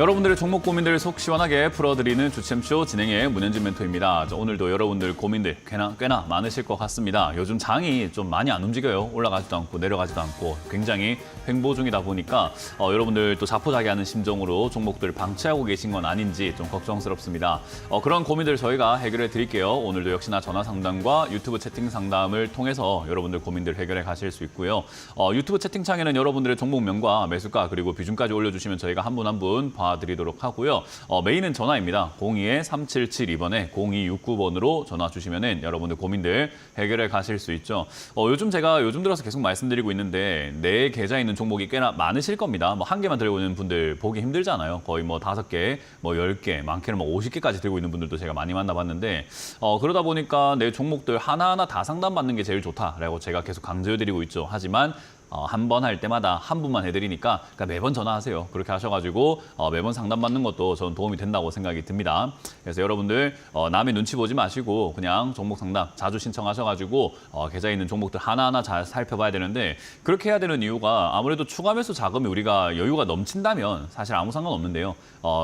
여러분들의 종목 고민들을 속 시원하게 풀어드리는 주챔쇼 진행의 문현진 멘토입니다. 오늘도 여러분들 고민들 꽤나 많으실 것 같습니다. 요즘 장이 좀 많이 안 움직여요. 올라가지도 않고 내려가지도 않고 굉장히 횡보 중이다 보니까 여러분들 또 자포자기하는 심정으로 종목들을 방치하고 계신 건 아닌지 좀 걱정스럽습니다. 그런 고민들 저희가 해결해 드릴게요. 오늘도 역시나 전화 상담과 유튜브 채팅 상담을 통해서 여러분들 고민들 해결해 가실 수 있고요. 유튜브 채팅창에는 여러분들의 종목명과 매수가 그리고 비중까지 올려주시면 저희가 한 분 한 분 봐드리도록 하고요. 메인은 전화입니다. 02-3772번에 0269번으로 전화 주시면은 여러분들 고민들 해결해 가실 수 있죠. 요즘 들어서 계속 말씀드리고 있는데 내 계좌에 있는 종목이 꽤나 많으실 겁니다. 뭐 한 개만 들고 있는 분들 보기 힘들잖아요. 거의 뭐 5개, 뭐 10개, 많게는 뭐 50개까지 들고 있는 분들도 제가 많이 만나봤는데 그러다 보니까 내 종목들 하나하나 다 상담받는 게 제일 좋다라고 제가 계속 강조해드리고 있죠. 하지만 한 번 할 때마다 한 분만 해드리니까 그러니까 매번 전화하세요. 그렇게 하셔가지고 매번 상담받는 것도 저는 도움이 된다고 생각이 듭니다. 그래서 여러분들 남의 눈치 보지 마시고 그냥 종목 상담 자주 신청하셔가지고 계좌에 있는 종목들 하나하나 잘 살펴봐야 되는데 그렇게 해야 되는 이유가 아무래도 추가 매수 자금이 우리가 여유가 넘친다면 사실 아무 상관없는데요.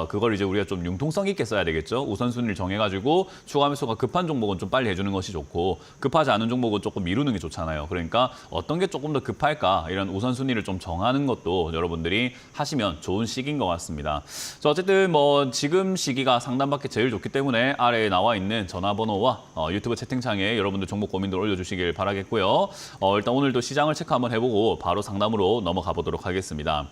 그걸 이제 우리가 좀 융통성 있게 써야 되겠죠. 우선순위를 정해가지고 추가 매수가 급한 종목은 좀 빨리 해주는 것이 좋고 급하지 않은 종목은 조금 미루는 게 좋잖아요. 그러니까 어떤 게 조금 더 급할까 이런 우선순위를 좀 정하는 것도 여러분들이 하시면 좋은 시기인 것 같습니다. 어쨌든 뭐 지금 시기가 상담받기 제일 좋기 때문에 아래에 나와 있는 전화번호와 유튜브 채팅창에 여러분들 종목 고민들 올려주시길 바라겠고요. 일단 오늘도 시장을 체크 한번 해보고 바로 상담으로 넘어가 보도록 하겠습니다.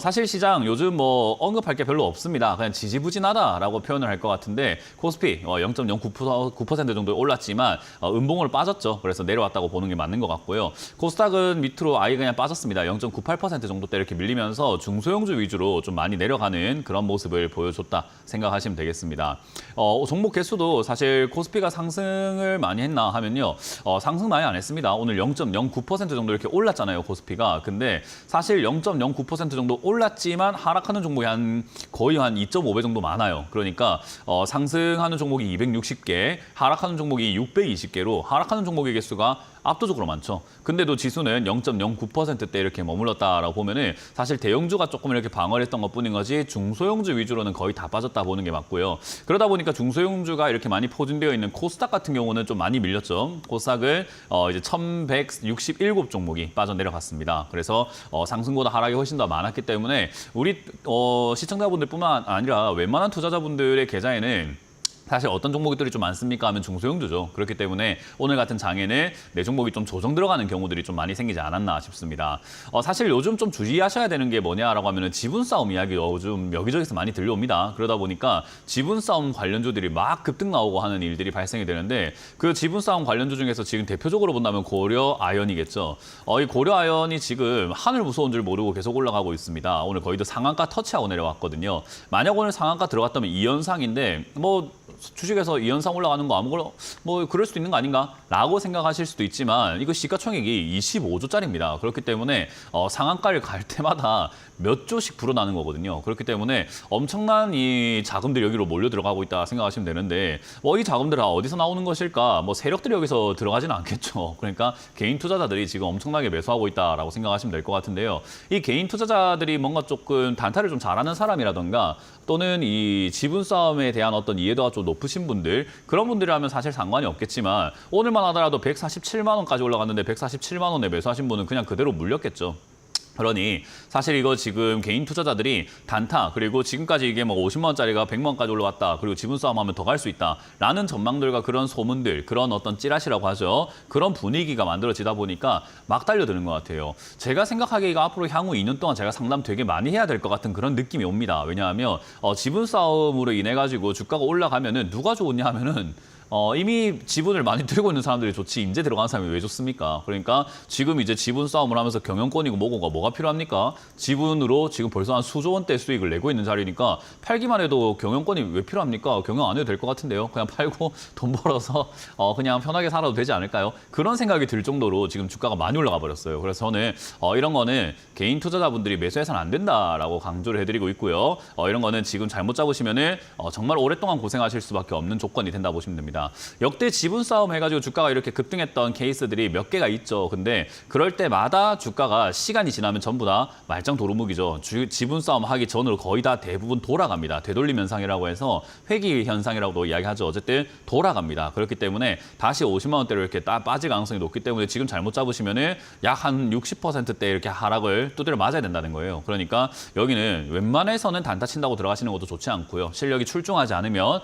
사실 시장 요즘 뭐 언급할 게 별로 없습니다. 그냥 지지부진하다라고 표현을 할 것 같은데 코스피 0.09% 정도 올랐지만 음봉으로 빠졌죠. 그래서 내려왔다고 보는 게 맞는 것 같고요. 코스닥은 밑으로 아예 그냥 빠졌습니다. 0.98% 정도대 이렇게 밀리면서 중소형주 위주로 좀 많이 내려가는 그런 모습을 보여줬다 생각하시면 되겠습니다. 종목 개수도 사실 코스피가 상승을 많이 했나 하면요. 상승 많이 안 했습니다. 오늘 0.09% 정도 이렇게 올랐잖아요. 코스피가. 근데 사실 0.09% 정도 올랐지만 하락하는 종목이 거의 한 2.5배 정도 많아요. 그러니까 상승하는 종목이 260개, 하락하는 종목이 620개로 하락하는 종목의 개수가 압도적으로 많죠. 근데도 지수는 0.09%대 이렇게 머물렀다라고 보면은 사실 대형주가 조금 이렇게 방어를 했던 것뿐인 거지 중소형주 위주로는 거의 다 빠졌다 보는 게 맞고요. 그러다 보니까 중소형주가 이렇게 많이 포진되어 있는 코스닥 같은 경우는 좀 많이 밀렸죠. 코스닥은 이제 1,167 종목이 빠져내려갔습니다. 그래서 상승보다 하락이 훨씬 더 많았기 때문에 우리 시청자분들뿐만 아니라 웬만한 투자자분들의 계좌에는 사실 어떤 종목들이 좀 많습니까 하면 중소형주죠. 그렇기 때문에 오늘 같은 장에는 내 종목이 좀 조정 들어가는 경우들이 좀 많이 생기지 않았나 싶습니다. 사실 요즘 좀 주의하셔야 되는 게 뭐냐라고 하면은 지분 싸움 이야기 요즘 여기저기서 많이 들려옵니다. 그러다 보니까 지분 싸움 관련주들이 막 급등 나오고 하는 일들이 발생이 되는데 그 지분 싸움 관련주 중에서 지금 대표적으로 본다면 고려 아연이겠죠. 이 고려 아연이 지금 하늘 무서운 줄 모르고 계속 올라가고 있습니다. 오늘 거의도 상한가 터치하고 내려왔거든요. 만약 오늘 상한가 들어갔다면 2연상인데 뭐 주식에서 2연상 올라가는 거 아무거나 뭐 그럴 수도 있는 거 아닌가라고 생각하실 수도 있지만 이거 시가총액이 25조짜리입니다. 그렇기 때문에 상한가를 갈 때마다 몇 조씩 불어나는 거거든요. 그렇기 때문에 엄청난 이 자금들이 여기로 몰려 들어가고 있다 생각하시면 되는데 이 자금들 다 어디서 나오는 것일까? 뭐 세력들이 여기서 들어가지는 않겠죠. 그러니까 개인 투자자들이 지금 엄청나게 매수하고 있다라고 생각하시면 될 것 같은데요. 이 개인 투자자들이 뭔가 조금 단타를 좀 잘하는 사람이라던가 또는 이 지분 싸움에 대한 어떤 이해도가 좀 높으신 분들 그런 분들이라면 사실 상관이 없겠지만 오늘만 하더라도 147만 원까지 올라갔는데 147만 원에 매수하신 분은 그냥 그대로 물렸겠죠. 그러니 사실 이거 지금 개인 투자자들이 단타 그리고 지금까지 이게 뭐 50만 원짜리가 100만 원까지 올라왔다. 그리고 지분 싸움하면 더 갈 수 있다라는 전망들과 그런 소문들, 그런 어떤 찌라시라고 하죠. 그런 분위기가 만들어지다 보니까 막 달려드는 것 같아요. 제가 생각하기에 이거 앞으로 향후 2년 동안 제가 상담 되게 많이 해야 될 것 같은 그런 느낌이 옵니다. 왜냐하면 지분 싸움으로 인해 가지고 주가가 올라가면은 누가 좋으냐 하면은 이미 지분을 많이 들고 있는 사람들이 좋지 이제 들어가는 사람이 왜 좋습니까? 그러니까 지금 이제 지분 싸움을 하면서 경영권이고 뭐가 필요합니까? 지분으로 지금 벌써 한 수조 원대 수익을 내고 있는 자리니까 팔기만 해도 경영권이 왜 필요합니까? 경영 안 해도 될 것 같은데요. 그냥 팔고 돈 벌어서 그냥 편하게 살아도 되지 않을까요? 그런 생각이 들 정도로 지금 주가가 많이 올라가 버렸어요. 그래서 저는 이런 거는 개인 투자자분들이 매수해서는 안 된다라고 강조를 해드리고 있고요. 이런 거는 지금 잘못 잡으시면은 정말 오랫동안 고생하실 수밖에 없는 조건이 된다 보시면 됩니다. 있습니다. 역대 지분 싸움 해가지고 주가가 이렇게 급등했던 케이스들이 몇 개가 있죠. 근데 그럴 때마다 주가가 시간이 지나면 전부 다 말짱 도루묵이죠. 지분 싸움 하기 전으로 거의 다 대부분 돌아갑니다. 되돌림 현상이라고 해서 회귀 현상이라고도 이야기하죠. 어쨌든 돌아갑니다. 그렇기 때문에 다시 50만 원대로 이렇게 빠질 가능성이 높기 때문에 지금 잘못 잡으시면은 약 한 60%대 이렇게 하락을 두드려 맞아야 된다는 거예요. 그러니까 여기는 웬만해서는 단타 친다고 들어가시는 것도 좋지 않고요. 실력이 출중하지 않으면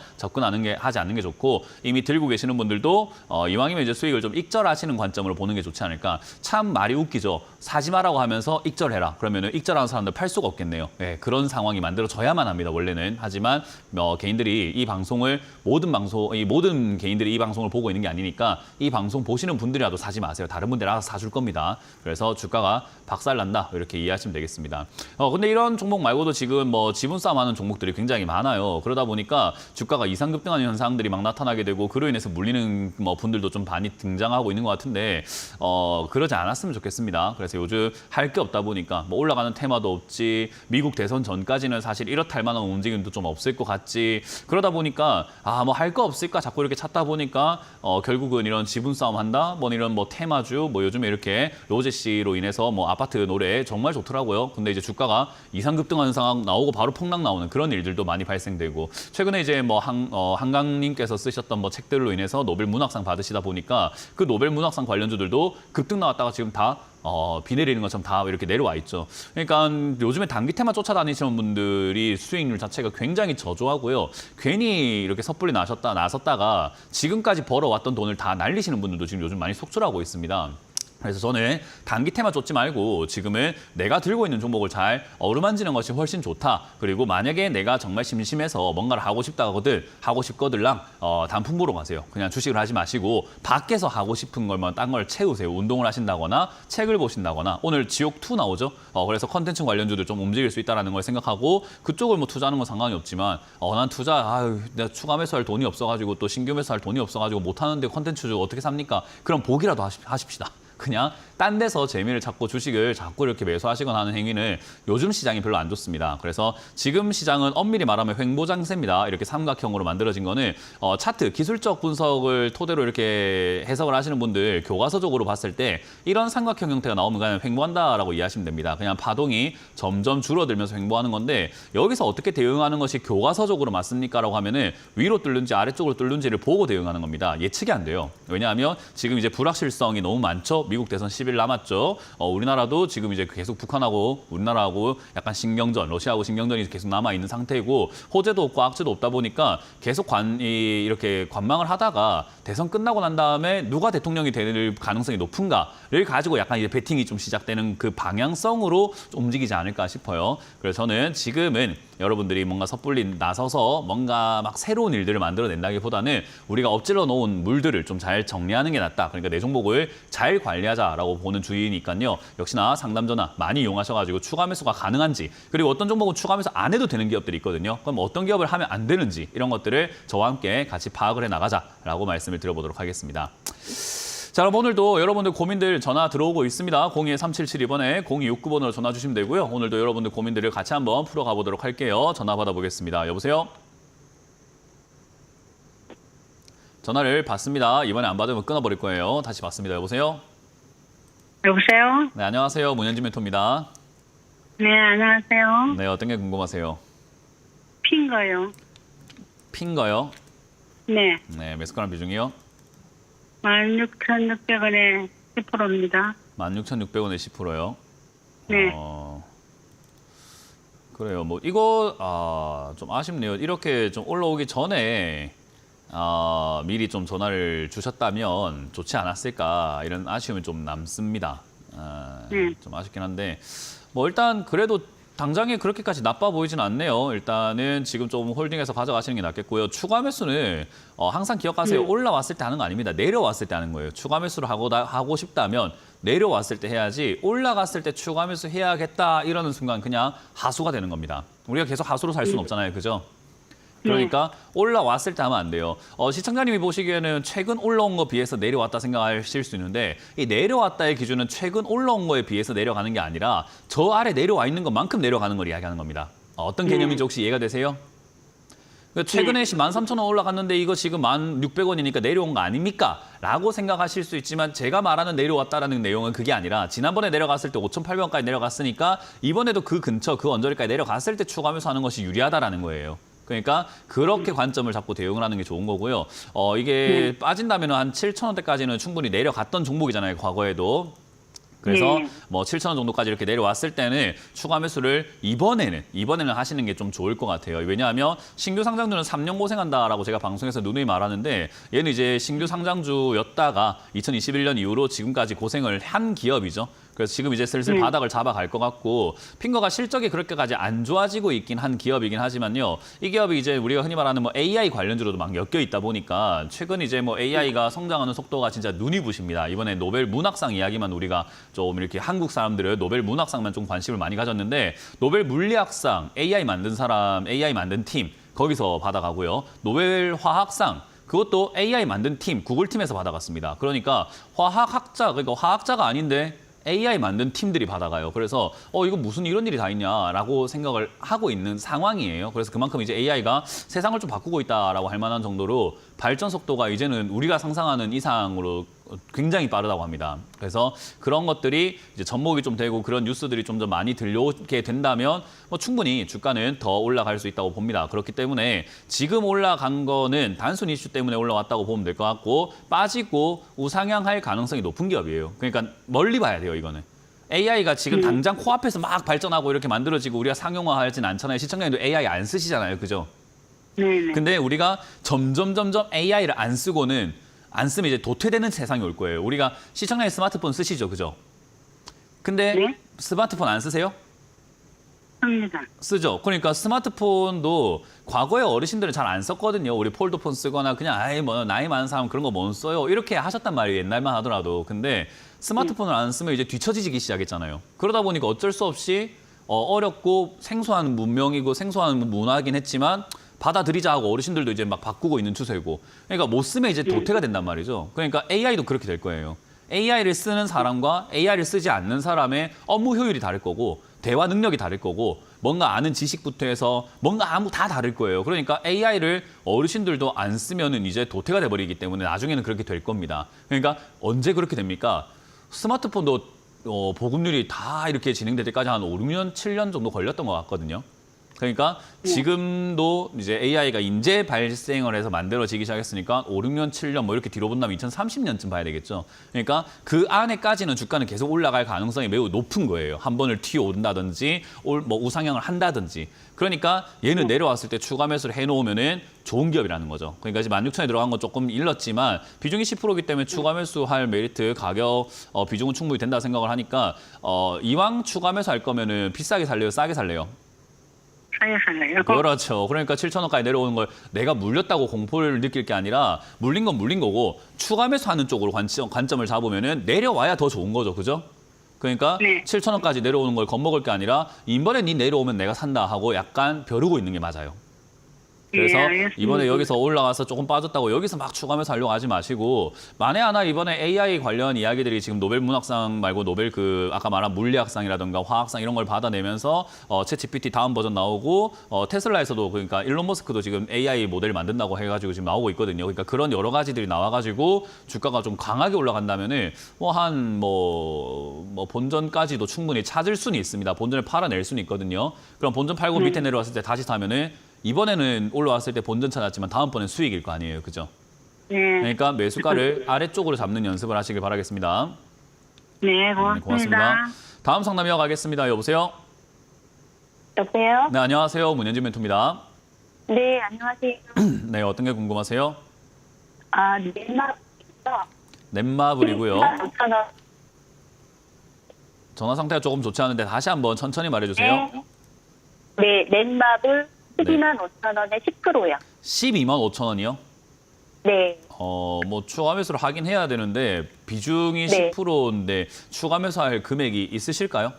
하지 않는 게 좋고 이미 들고 계시는 분들도 이왕이면 이제 수익을 좀 익절하시는 관점으로 보는 게 좋지 않을까. 참 말이 웃기죠. 사지 마라고 하면서 익절해라. 그러면은 익절하는 사람들 팔 수가 없겠네요. 예, 그런 상황이 만들어져야만 합니다. 원래는. 하지만 개인들이 이 방송을 모든 개인들이 이 방송을 보고 있는 게 아니니까 이 방송 보시는 분들이라도 사지 마세요. 다른 분들이 알아서 사줄 겁니다. 그래서 주가가 박살난다 이렇게 이해하시면 되겠습니다. 근데 이런 종목 말고도 지금 지분 싸움하는 종목들이 굉장히 많아요. 그러다 보니까 주가가 이상급등하는 현상들이 막 나타나게 되고 그로 인해서 물리는 분들도 좀 많이 등장하고 있는 것 같은데 그러지 않았으면 좋겠습니다. 그래서 요즘 할 게 없다 보니까 올라가는 테마도 없지, 미국 대선 전까지는 사실 이렇다 할 만한 움직임도 좀 없을 것 같지. 그러다 보니까 할 거 없을까 자꾸 이렇게 찾다 보니까 결국은 이런 지분 싸움 한다, 이런 테마주, 요즘에 이렇게 로제 씨로 인해서 아파트 노래 정말 좋더라고요. 근데 이제 주가가 이상급등하는 상황 나오고 바로 폭락 나오는 그런 일들도 많이 발생되고 최근에 이제 한강님께서 쓰셨던 책들로 인해서 노벨 문학상 받으시다 보니까 그 노벨 문학상 관련주들도 급등 나왔다가 지금 다 비 내리는 것처럼 다 이렇게 내려와 있죠. 그러니까 요즘에 단기 테마 쫓아다니시는 분들이 수익률 자체가 굉장히 저조하고요. 괜히 이렇게 섣불리 나섰다가 지금까지 벌어왔던 돈을 다 날리시는 분들도 지금 요즘 많이 속출하고 있습니다. 그래서 저는 단기 테마 쫓지 말고 지금은 내가 들고 있는 종목을 잘 어루만지는 것이 훨씬 좋다. 그리고 만약에 내가 정말 심심해서 뭔가를 하고 싶거들랑 단품 보러 가세요. 그냥 주식을 하지 마시고 밖에서 하고 싶은 걸만 딴 걸 채우세요. 운동을 하신다거나 책을 보신다거나 오늘 지옥2 나오죠. 그래서 컨텐츠 관련주들 좀 움직일 수 있다는 걸 생각하고 그쪽을 투자하는 건 상관이 없지만 난 내가 추가 매수할 돈이 없어가지고 또 신규 매수할 돈이 없어가지고 못하는데 컨텐츠 어떻게 삽니까? 그럼 보기라도 하십시다. 그냥 딴 데서 재미를 찾고 주식을 자꾸 이렇게 매수하시거나 하는 행위는 요즘 시장이 별로 안 좋습니다. 그래서 지금 시장은 엄밀히 말하면 횡보장세입니다. 이렇게 삼각형으로 만들어진 거는 차트, 기술적 분석을 토대로 이렇게 해석을 하시는 분들 교과서적으로 봤을 때 이런 삼각형 형태가 나오면 그냥 횡보한다라고 이해하시면 됩니다. 그냥 파동이 점점 줄어들면서 횡보하는 건데 여기서 어떻게 대응하는 것이 교과서적으로 맞습니까? 라고 하면은 위로 뚫는지 아래쪽으로 뚫는지를 보고 대응하는 겁니다. 예측이 안 돼요. 왜냐하면 지금 이제 불확실성이 너무 많죠. 미국 대선 10일 남았죠. 우리나라도 지금 이제 계속 북한하고 우리나라하고 약간 신경전, 러시아하고 신경전이 계속 남아있는 상태이고 호재도 없고 악재도 없다 보니까 계속 이렇게 관망을 하다가 대선 끝나고 난 다음에 누가 대통령이 될 가능성이 높은가를 가지고 약간 이제 배팅이 좀 시작되는 그 방향성으로 좀 움직이지 않을까 싶어요. 그래서 저는 지금은 여러분들이 뭔가 섣불리 나서서 뭔가 막 새로운 일들을 만들어낸다기보다는 우리가 엎질러 놓은 물들을 좀 잘 정리하는 게 낫다. 그러니까 내 종목을 잘 관리하자라고 보는 주의니까요. 역시나 상담 전화 많이 이용하셔가지고 추가 매수가 가능한지 그리고 어떤 종목은 추가 매수 안 해도 되는 기업들이 있거든요. 그럼 어떤 기업을 하면 안 되는지 이런 것들을 저와 함께 같이 파악을 해나가자라고 말씀을 드려보도록 하겠습니다. 자, 그럼 오늘도 여러분들 고민들 전화 들어오고 있습니다. 02-3772번에 0269번으로 전화 주시면 되고요. 오늘도 여러분들 고민들을 같이 한번 풀어가 보도록 할게요. 전화 받아보겠습니다. 여보세요? 전화를 받습니다. 이번에 안 받으면 끊어버릴 거예요. 다시 받습니다. 여보세요? 여보세요? 네, 안녕하세요. 문현진 멘토입니다. 네, 안녕하세요. 네, 어떤 게 궁금하세요? 핀거요. 핀거요? 네, 네, 매수가랑 비중이요? 16,600원에 10%입니다. 16,600원에 10%요? 네. 그래요. 이거 좀 아쉽네요. 이렇게 좀 올라오기 전에 미리 좀 전화를 주셨다면 좋지 않았을까 이런 아쉬움이 좀 남습니다. 좀 아쉽긴 한데 일단 그래도 당장에 그렇게까지 나빠 보이진 않네요. 일단은 지금 좀 홀딩해서 가져가시는 게 낫겠고요. 추가 매수는 항상 기억하세요. 올라왔을 때 하는 거 아닙니다. 내려왔을 때 하는 거예요. 추가 매수를 하고 싶다면 내려왔을 때 해야지 올라갔을 때 추가 매수 해야겠다 이러는 순간 그냥 하수가 되는 겁니다. 우리가 계속 하수로 살 수는 없잖아요. 그죠? 그러니까 올라왔을 때 하면 안 돼요. 시청자님이 보시기에는 최근 올라온 거 비해서 내려왔다 생각하실 수 있는데 이 내려왔다의 기준은 최근 올라온 거에 비해서 내려가는 게 아니라 저 아래 내려와 있는 것만큼 내려가는 걸 이야기하는 겁니다. 어떤 개념인지 혹시 이해가 되세요? 그러니까 최근에 13,000원 올라갔는데 이거 지금 1,600원이니까 내려온 거 아닙니까? 라고 생각하실 수 있지만 제가 말하는 내려왔다라는 내용은 그게 아니라 지난번에 내려갔을 때 5,800원까지 내려갔으니까 이번에도 그 근처 그 언저리까지 내려갔을 때 추가 매수하는 것이 유리하다라는 거예요. 그러니까 그렇게 관점을 잡고 대응을 하는 게 좋은 거고요. 이게 빠진다면 한 7,000원대까지는 충분히 내려갔던 종목이잖아요. 과거에도. 그래서 뭐 7,000원 정도까지 이렇게 내려왔을 때는 추가 매수를 이번에는 하시는 게 좀 좋을 것 같아요. 왜냐하면 신규 상장주는 3년 고생한다라고 제가 방송에서 누누이 말하는데 얘는 이제 신규 상장주였다가 2021년 이후로 지금까지 고생을 한 기업이죠. 그래서 지금 이제 슬슬 바닥을 잡아갈 것 같고 핑거가 실적이 그렇게까지 안 좋아지고 있긴 한 기업이긴 하지만요. 이 기업이 이제 우리가 흔히 말하는 뭐 AI 관련주로도 막 엮여 있다 보니까 최근 이제 뭐 AI가 성장하는 속도가 진짜 눈이 부십니다. 이번에 노벨 문학상 이야기만 우리가 좀 이렇게 한국 사람들은 노벨 문학상만 좀 관심을 많이 가졌는데 노벨 물리학상 AI 만든 사람, AI 만든 팀 거기서 받아가고요. 노벨 화학상 그것도 AI 만든 팀, 구글 팀에서 받아갔습니다. 그러니까 그러니까 화학자가 아닌데 AI 만든 팀들이 받아가요. 그래서 이거 무슨 이런 일이 다 있냐라고 생각을 하고 있는 상황이에요. 그래서 그만큼 이제 AI가 세상을 좀 바꾸고 있다라고 할 만한 정도로 발전 속도가 이제는 우리가 상상하는 이상으로 굉장히 빠르다고 합니다. 그래서 그런 것들이 이제 접목이 좀 되고 그런 뉴스들이 좀 더 많이 들려오게 된다면 뭐 충분히 주가는 더 올라갈 수 있다고 봅니다. 그렇기 때문에 지금 올라간 거는 단순 이슈 때문에 올라왔다고 보면 될 것 같고 빠지고 우상향할 가능성이 높은 기업이에요. 그러니까 멀리 봐야 돼요, 이거는. AI가 지금 당장 코앞에서 막 발전하고 이렇게 만들어지고 우리가 상용화하진 않잖아요. 시청자님도 AI 안 쓰시잖아요. 그죠? 네네. 근데 우리가 점점 AI를 안 쓰면 이제 도태되는 세상이 올 거예요. 우리가 시청자님 스마트폰 쓰시죠, 그죠? 근데 네? 스마트폰 안 쓰세요? 씁니다. 쓰죠. 그러니까 스마트폰도 과거에 어르신들은 잘 안 썼거든요. 우리 폴더폰 쓰거나 그냥 뭐 나이 많은 사람 그런 거 못 써요. 이렇게 하셨단 말이에요. 옛날만 하더라도. 근데 스마트폰을 안 쓰면 이제 뒤처지기 시작했잖아요. 그러다 보니까 어쩔 수 없이 어렵고 생소한 문명이고 생소한 문화이긴 했지만 받아들이자 하고 어르신들도 이제 막 바꾸고 있는 추세고. 그러니까 못 쓰면 이제 도태가 된단 말이죠. 그러니까 AI도 그렇게 될 거예요. AI를 쓰는 사람과 AI를 쓰지 않는 사람의 업무 효율이 다를 거고 대화 능력이 다를 거고 뭔가 아는 지식부터 해서 뭔가 다 다를 거예요. 그러니까 AI를 어르신들도 안 쓰면은 이제 도태가 돼버리기 때문에 나중에는 그렇게 될 겁니다. 그러니까 언제 그렇게 됩니까? 스마트폰도 보급률이 다 이렇게 진행될 때까지 한 5, 6년, 7년 정도 걸렸던 것 같거든요. 그러니까 지금도 이제 AI가 인재 발생을 해서 만들어지기 시작했으니까 5, 6년, 7년 뭐 이렇게 뒤로 본다면 2030년쯤 봐야 되겠죠. 그러니까 그 안에까지는 주가는 계속 올라갈 가능성이 매우 높은 거예요. 한 번을 튀어온다든지 뭐 우상향을 한다든지. 그러니까 얘는 내려왔을 때 추가 매수를 해놓으면은 좋은 기업이라는 거죠. 그러니까 이제 16,000에 들어간 건 조금 일렀지만 비중이 10%이기 때문에 추가 매수할 메리트, 가격 비중은 충분히 된다 생각을 하니까 이왕 추가 매수할 거면은 비싸게 살래요, 싸게 살래요? 싸게 살래요? 그렇죠. 그러니까 7,000원까지 내려오는 걸 내가 물렸다고 공포를 느낄 게 아니라 물린 건 물린 거고 추가 매수하는 쪽으로 관점을 잡으면은 내려와야 더 좋은 거죠. 그죠? 그러니까 7,000원까지 내려오는 걸 겁먹을 게 아니라 이번에 니 내려오면 내가 산다 하고 약간 벼르고 있는 게 맞아요. 그래서 이번에 여기서 올라가서 조금 빠졌다고 여기서 막 추가하면서 하려고 하지 마시고 만에 하나 이번에 AI 관련 이야기들이 지금 노벨 문학상 말고 노벨 아까 말한 물리학상이라든가 화학상 이런 걸 받아내면서 챗 GPT 다음 버전 나오고 테슬라에서도 그러니까 일론 머스크도 지금 AI 모델 만든다고 해가지고 지금 나오고 있거든요. 그러니까 그런 여러 가지들이 나와가지고 주가가 좀 강하게 올라간다면은 뭐 본전까지도 충분히 찾을 수는 있습니다. 본전을 팔아낼 수는 있거든요. 그럼 본전 팔고 밑에 내려왔을 때 다시 사면은 이번에는 올라왔을 때 본전 찾았지만 다음번엔 수익일 거 아니에요. 그죠? 네. 그러니까 매수가를 아래쪽으로 잡는 연습을 하시길 바라겠습니다. 네, 고맙습니다. 다음 상담 이어가겠습니다. 여보세요? 여보세요? 네, 안녕하세요. 문현진 멘토입니다. 네, 안녕하세요. 네, 어떤 게 궁금하세요? 넷마블이요. 넷마블이고요. 5,000원. 전화 상태가 조금 좋지 않은데 다시 한번 천천히 말해주세요. 네, 넷마블 12만 5,000원에 10%요. 12만 5천 원이요? 네. 뭐 추가 매수를 하긴 해야 되는데 비중이 네. 10%인데 추가 매수할 금액이 있으실까요?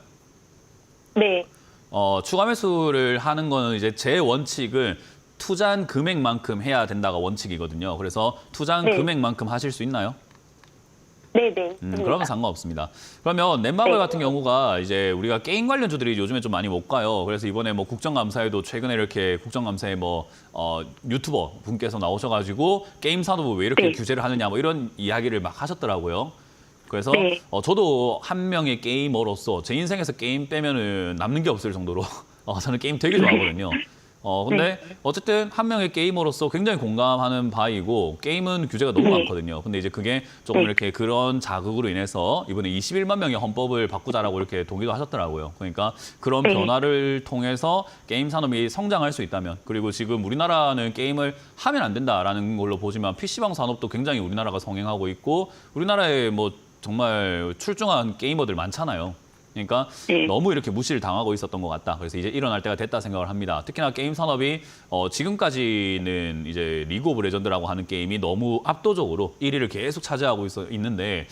네. 추가 매수를 하는 거는 이제 제 원칙은 투자한 금액만큼 해야 된다가 원칙이거든요. 그래서 투자한 네. 금액만큼 하실 수 있나요? 네네. 그러면 상관없습니다. 그러면 넷마블 네. 같은 경우가 이제 우리가 게임 관련주들이 요즘에 좀 많이 못 가요. 그래서 이번에 뭐 국정감사에도 최근에 이렇게 국정감사에 뭐 유튜버 분께서 나오셔가지고 게임 산업을 왜 이렇게 네. 규제를 하느냐 뭐 이런 이야기를 막 하셨더라고요. 그래서 네. 저도 한 명의 게이머로서 제 인생에서 게임 빼면은 남는 게 없을 정도로 저는 게임 되게 좋아하거든요. 근데 어쨌든 한 명의 게이머로서 굉장히 공감하는 바이고 게임은 규제가 너무 네. 많거든요. 근데 이제 그게 조금 네. 이렇게 그런 자극으로 인해서 이번에 21만 명의 헌법을 바꾸자라고 이렇게 동의도 하셨더라고요. 그러니까 그런 네. 변화를 통해서 게임 산업이 성장할 수 있다면 그리고 지금 우리나라는 게임을 하면 안 된다라는 걸로 보지만 PC방 산업도 굉장히 우리나라가 성행하고 있고 우리나라에 뭐 정말 출중한 게이머들 많잖아요. 그러니까 네. 너무 이렇게 무시를 당하고 있었던 것 같다. 그래서 이제 일어날 때가 됐다 생각을 합니다. 특히나 게임 산업이 지금까지는 이제 리그 오브 레전드라고 하는 게임이 너무 압도적으로 1위를 계속 차지하고 있는데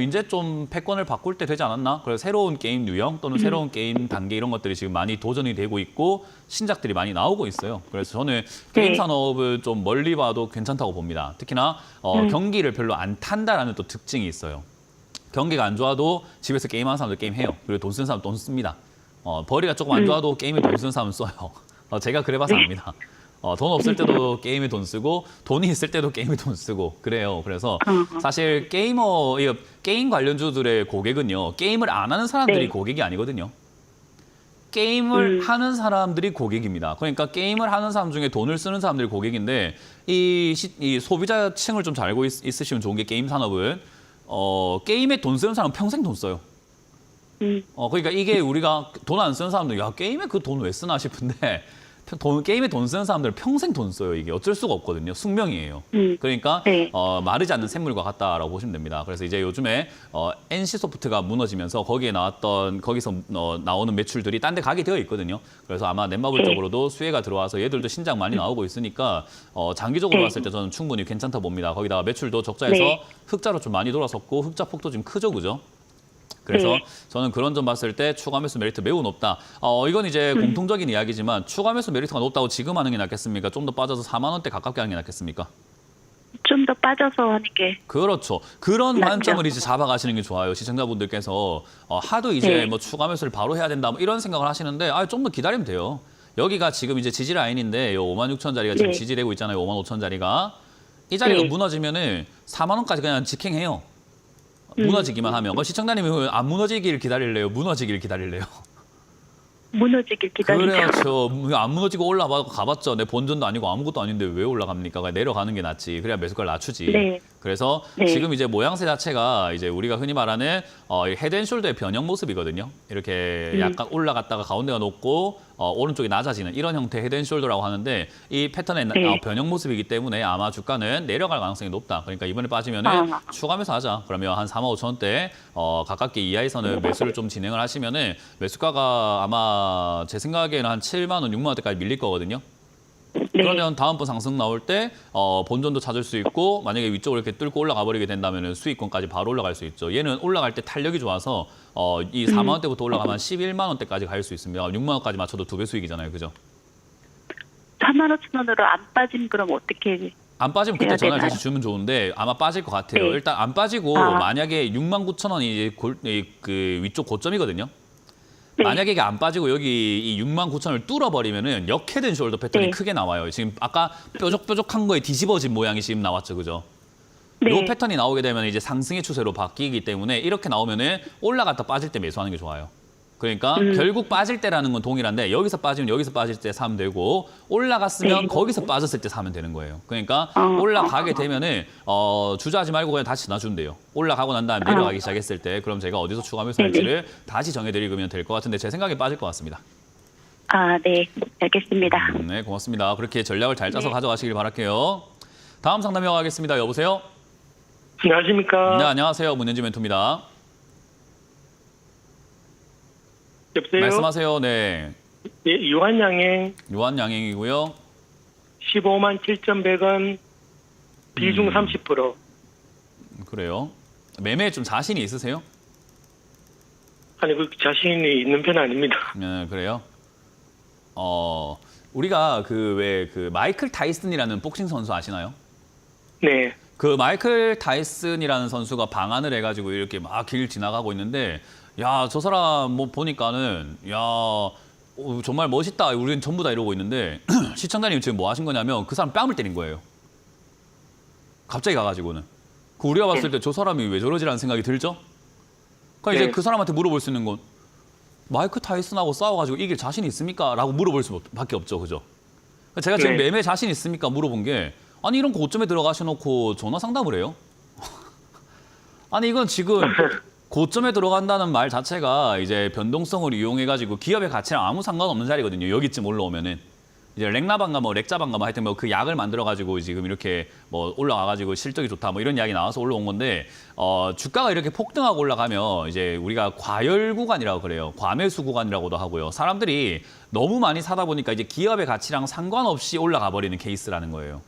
이제 좀 패권을 바꿀 때 되지 않았나? 그래서 새로운 게임 유형 또는 새로운 게임 단계 이런 것들이 지금 많이 도전이 되고 있고 신작들이 많이 나오고 있어요. 그래서 저는 게임 산업은 좀 멀리 봐도 괜찮다고 봅니다. 특히나 경기를 별로 안 탄다라는 또 특징이 있어요. 경기가 안 좋아도 집에서 게임하는 사람들 게임해요. 그리고 돈 쓰는 사람 돈 씁니다. 벌이가 조금 안 좋아도 게임에 돈 쓰는 사람은 써요. 제가 그래봐서 압니다. 돈 없을 때도 게임에 돈 쓰고 돈이 있을 때도 게임에 돈 쓰고 그래요. 그래서 사실 게임 관련주들의 고객은요. 게임을 안 하는 사람들이 네. 고객이 아니거든요. 게임을 하는 사람들이 고객입니다. 그러니까 게임을 하는 사람 중에 돈을 쓰는 사람들이 고객인데 이 소비자층을 좀 잘 알고 있으시면 좋은 게 게임 산업은 게임에 돈 쓰는 사람은 평생 돈 써요. 그러니까 이게 우리가 돈 안 쓰는 사람들, 야, 게임에 그 돈 왜 쓰나 싶은데, 게임에 돈 쓰는 사람들은 평생 돈 써요. 이게 어쩔 수가 없거든요. 숙명이에요. 그러니까, 네. 마르지 않는 샘물과 같다라고 보시면 됩니다. 그래서 이제 요즘에, NC소프트가 무너지면서 거기서 나오는 매출들이 딴 데 가게 되어 있거든요. 그래서 아마 넷마블 쪽으로도 수혜가 들어와서 얘들도 신작 많이 나오고 있으니까, 장기적으로 봤을 때 저는 충분히 괜찮다 봅니다. 거기다가 매출도 적자에서 네. 흑자로 좀 많이 돌아섰고, 흑자 폭도 지금 크죠, 그죠? 그래서 네. 저는 그런 점 봤을 때 추가 매수 메리트 매우 높다. 이건 이제 공통적인 이야기지만 추가 매수 메리트가 높다고 지금 하는 게 낫겠습니까? 좀 더 빠져서 4만 원대 가깝게 하는 게 낫겠습니까? 좀 더 빠져서 하는 게. 그렇죠. 그런 낫죠. 관점을 이제 잡아가시는 게 좋아요. 시청자분들께서 하도 이제 네. 뭐 추가 매수를 바로 해야 된다 뭐 이런 생각을 하시는데 좀 더 기다리면 돼요. 여기가 지금 이제 지지 라인인데 요 56,000짜리가 지금 네. 지지되고 있잖아요. 55,000짜리가. 이 자리가 네. 무너지면은 4만 원까지 그냥 직행해요. 무너지기만 하면. 그럼 시청자님이 안 무너지길 기다릴래요? 무너지길 기다릴래요? 무너지길 기다리죠. 그렇죠. 안 무너지고 가봤죠. 내 본전도 아니고 아무것도 아닌데 왜 올라갑니까? 그냥 내려가는 게 낫지. 그래야 매수가를 낮추지. 네. 그래서 네. 지금 이제 모양새 자체가 이제 우리가 흔히 말하는 헤드앤숄더의 변형 모습이거든요. 이렇게 약간 올라갔다가 가운데가 높고 오른쪽이 낮아지는 이런 형태의 헤드앤숄더라고 하는데 이 패턴의 네. 변형 모습이기 때문에 아마 주가는 내려갈 가능성이 높다. 그러니까 이번에 빠지면은 추가 매수하자. 그러면 한 45,000원대 가깝게 이하에서는 매수를 좀 진행을 하시면은 매수가가 아마 제 생각에는 한 7만 원, 6만 원대까지 밀릴 거거든요. 네. 그러면 다음번 상승 나올 때 본전도 찾을 수 있고 만약에 위쪽으로 이렇게 뚫고 올라가 버리게 된다면 수익권까지 바로 올라갈 수 있죠. 얘는 올라갈 때 탄력이 좋아서 이 4만 원대부터 올라가면 11만 원대까지 갈 수 있습니다. 6만 원까지 맞춰도 2배 수익이잖아요. 그죠? 4만 5천 원으로 안 빠지면 그럼 어떻게? 안 빠지면 그때 해야 전화를 되나요? 다시 주면 좋은데 아마 빠질 것 같아요. 네. 일단 안 빠지고 만약에 6만 9천 원이 그 위쪽 고점이거든요. 네. 만약에 이게 안 빠지고 여기 이 6만 9천을 뚫어버리면은 역헤드 숄더 패턴이 네. 크게 나와요. 지금 아까 뾰족뾰족한 거에 뒤집어진 모양이 지금 나왔죠, 그죠? 네. 이 패턴이 나오게 되면 이제 상승의 추세로 바뀌기 때문에 이렇게 나오면은 올라갔다 빠질 때 매수하는 게 좋아요. 그러니까 결국 빠질 때라는 건 동일한데 여기서 빠지면 여기서 빠질 때 사면 되고 올라갔으면 네. 거기서 빠졌을 때 사면 되는 거예요. 그러니까 올라가게 되면은 주저하지 말고 그냥 다시 놔주면 돼요. 올라가고 난 다음에 내려가기 시작했을 때 그럼 제가 어디서 추가 매수할지를 다시 정해드리면 될 것 같은데 제 생각에 빠질 것 같습니다. 네. 알겠습니다. 네, 고맙습니다. 그렇게 전략을 잘 짜서 네. 가져가시길 바랄게요. 다음 상담 이어가겠습니다. 여보세요? 안녕하십니까? 네, 안녕하세요. 문현지 멘토입니다. 여보세요? 말씀하세요. 네. 예, 유한양행 유한양행이고요. 15만 7,100원, 비중 30%. 그래요. 매매에 좀 자신이 있으세요? 아니, 그 자신이 있는 편 아닙니다. 네, 그래요. 우리가 그 마이클 타이슨이라는 복싱 선수 아시나요? 네. 그 마이클 타이슨이라는 선수가 방한을 해가지고 이렇게 막 길 지나가고 있는데, 야, 저 사람 뭐 보니까는, 야, 정말 멋있다. 우리는 전부 다 이러고 있는데, 시청자님 지금 뭐 하신 거냐면 그 사람 뺨을 때린 거예요. 갑자기 가가지고는. 그 우리가 봤을 때 저 사람이 왜 저러지라는 생각이 들죠? 그러니까 이제 네. 그 사람한테 물어볼 수 있는 건, 마이크 타이슨하고 싸워가지고 이길 자신 있습니까? 라고 물어볼 수밖에 없죠. 그죠? 제가 지금 네. 매매 자신 있습니까? 물어본 게, 아니 이런 고점에 들어가셔놓고 전화 상담을 해요? 아니 이건 지금 고점에 들어간다는 말 자체가 이제 변동성을 이용해가지고 기업의 가치랑 아무 상관없는 자리거든요. 여기쯤 올라오면은. 이제 렉라반가 뭐 렉자반가 뭐 하여튼 뭐 그 약을 만들어가지고 지금 이렇게 뭐 올라와가지고 실적이 좋다 뭐 이런 이야기 나와서 올라온 건데, 주가가 이렇게 폭등하고 올라가면 이제 우리가 과열 구간이라고 그래요. 과매수 구간이라고도 하고요. 사람들이 너무 많이 사다 보니까 이제 기업의 가치랑 상관없이 올라가 버리는 케이스라는 거예요.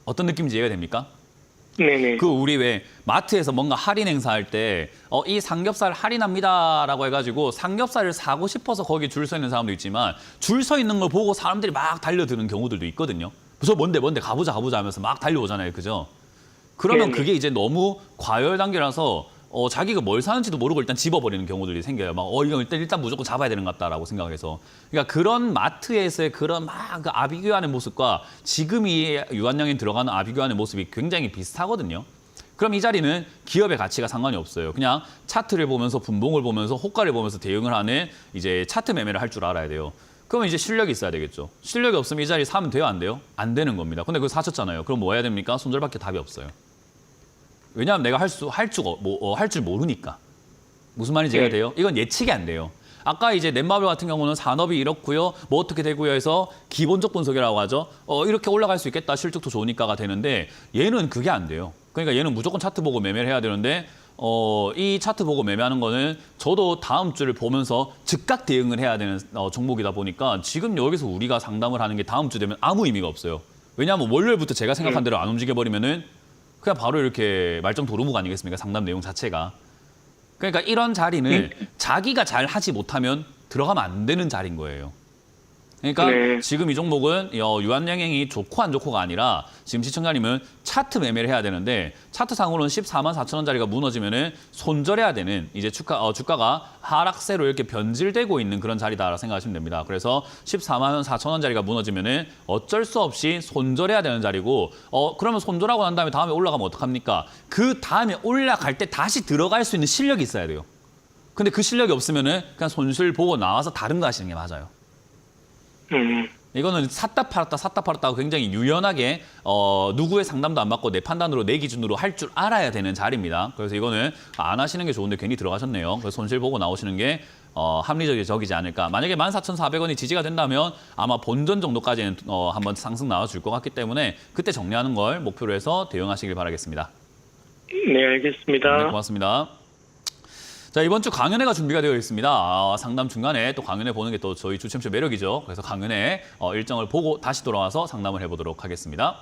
어떤 느낌인지 이해가 됩니까? 네네. 그 우리 왜 마트에서 뭔가 할인 행사할 때 이 삼겹살 할인합니다라고 해가지고 삼겹살을 사고 싶어서 거기 줄 서 있는 사람도 있지만 줄 서 있는 걸 보고 사람들이 막 달려드는 경우들도 있거든요. 그래서 뭔데 가보자 하면서 막 달려오잖아요. 그죠? 그러면 네네. 그게 이제 너무 과열 단계라서 자기가 뭘 사는지도 모르고 일단 집어버리는 경우들이 생겨요. 막 이거 일단 무조건 잡아야 되는 것 같다라고 생각을 해서. 그러니까 그런 마트에서의 그런 막 그 아비규환의 모습과 지금이 유한양에 들어가는 아비규환의 모습이 굉장히 비슷하거든요. 그럼 이 자리는 기업의 가치가 상관이 없어요. 그냥 차트를 보면서 분봉을 보면서 호가를 보면서 대응을 하는 이제 차트 매매를 할 줄 알아야 돼요. 그러면 이제 실력이 있어야 되겠죠. 실력이 없으면 이 자리 사면 돼요, 안 돼요? 안 되는 겁니다. 근데 그거 사셨잖아요. 그럼 뭐 해야 됩니까? 손절밖에 답이 없어요. 왜냐하면 내가 할 줄 모르니까. 무슨 말인지 이해가 돼요? 이건 예측이 안 돼요. 아까 이제 넷마블 같은 경우는 산업이 이렇고요, 뭐 어떻게 되고요 해서 기본적 분석이라고 하죠. 이렇게 올라갈 수 있겠다, 실적도 좋으니까가 되는데 얘는 그게 안 돼요. 그러니까 얘는 무조건 차트 보고 매매를 해야 되는데 이 차트 보고 매매하는 거는 저도 다음 주를 보면서 즉각 대응을 해야 되는 종목이다 보니까 지금 여기서 우리가 상담을 하는 게 다음 주 되면 아무 의미가 없어요. 왜냐하면 월요일부터 제가 생각한 대로 안 움직여버리면은 그냥 바로 이렇게 말짱 도루묵 아니겠습니까? 상담 내용 자체가. 그러니까 이런 자리는 자기가 잘 하지 못하면 들어가면 안 되는 자리인 거예요. 그러니까 네. 지금 이 종목은 유한양행이 좋고 안 좋고가 아니라 지금 시청자님은 차트 매매를 해야 되는데 차트상으로는 14만 4천 원짜리가 무너지면은 손절해야 되는 이제 주가가 하락세로 이렇게 변질되고 있는 그런 자리다라고 생각하시면 됩니다. 그래서 14만 4천 원짜리가 무너지면은 어쩔 수 없이 손절해야 되는 자리고 그러면 손절하고 난 다음에 올라가면 어떡합니까? 그 다음에 올라갈 때 다시 들어갈 수 있는 실력이 있어야 돼요. 근데 그 실력이 없으면은 그냥 손실 보고 나와서 다른 거 하시는 게 맞아요. 이거는 샀다 팔았다 굉장히 유연하게 누구의 상담도 안 받고 내 판단으로 내 기준으로 할 줄 알아야 되는 자리입니다. 그래서 이거는 안 하시는 게 좋은데 괜히 들어가셨네요. 그래서 손실 보고 나오시는 게 합리적이지 않을까. 만약에 14,400원이 지지가 된다면 아마 본전 정도까지는 한번 상승 나와줄 것 같기 때문에 그때 정리하는 걸 목표로 해서 대응하시길 바라겠습니다. 네, 알겠습니다. 네, 고맙습니다. 자, 이번 주 강연회가 준비가 되어 있습니다. 상담 중간에 또 강연회 보는 게 또 저희 주챔쇼 매력이죠. 그래서 강연회 일정을 보고 다시 돌아와서 상담을 해보도록 하겠습니다.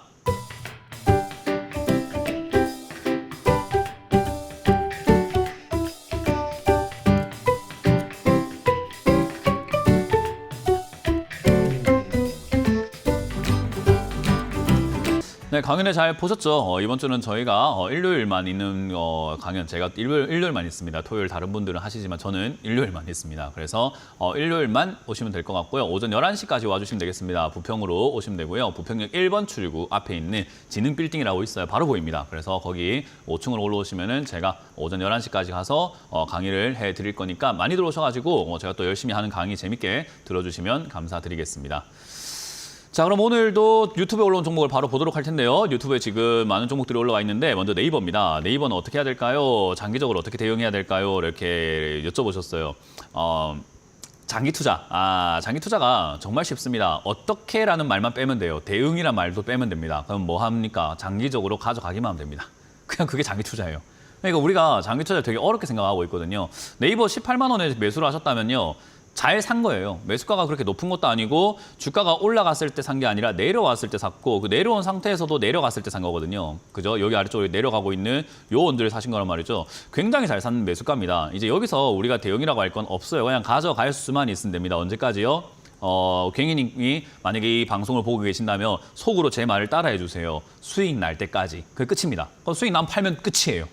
네, 강연회 잘 보셨죠? 이번 주는 저희가 일요일만 있는 강연, 제가 일요일만 있습니다. 토요일 다른 분들은 하시지만 저는 일요일만 있습니다. 그래서 일요일만 오시면 될 것 같고요. 오전 11시까지 와주시면 되겠습니다. 부평으로 오시면 되고요. 부평역 1번 출구 앞에 있는 지능빌딩이라고 있어요. 바로 보입니다. 그래서 거기 5층으로 올라오시면은 제가 오전 11시까지 가서 강의를 해드릴 거니까 많이 들어오셔가지고 제가 또 열심히 하는 강의 재밌게 들어주시면 감사드리겠습니다. 자, 그럼 오늘도 유튜브에 올라온 종목을 바로 보도록 할 텐데요. 유튜브에 지금 많은 종목들이 올라와 있는데 먼저 네이버입니다. 네이버는 어떻게 해야 될까요? 장기적으로 어떻게 대응해야 될까요? 이렇게 여쭤보셨어요. 장기 투자. 장기 투자가 정말 쉽습니다. 어떻게라는 말만 빼면 돼요. 대응이란 말도 빼면 됩니다. 그럼 뭐 합니까? 장기적으로 가져가기만 하면 됩니다. 그냥 그게 장기 투자예요. 그러니까 우리가 장기 투자를 되게 어렵게 생각하고 있거든요. 네이버 18만 원에 매수를 하셨다면요. 잘 산 거예요. 매수가가 그렇게 높은 것도 아니고 주가가 올라갔을 때 산 게 아니라 내려왔을 때 샀고 그 내려온 상태에서도 내려갔을 때 산 거거든요. 그죠? 여기 아래쪽으로 내려가고 있는 요 원들을 사신 거란 말이죠. 굉장히 잘 산 매수가입니다. 이제 여기서 우리가 대응이라고 할 건 없어요. 그냥 가져갈 수만 있으면 됩니다. 언제까지요? 갱이님이 만약에 이 방송을 보고 계신다면 속으로 제 말을 따라해 주세요. 수익 날 때까지. 그게 끝입니다. 그럼 수익 나면 팔면 끝이에요.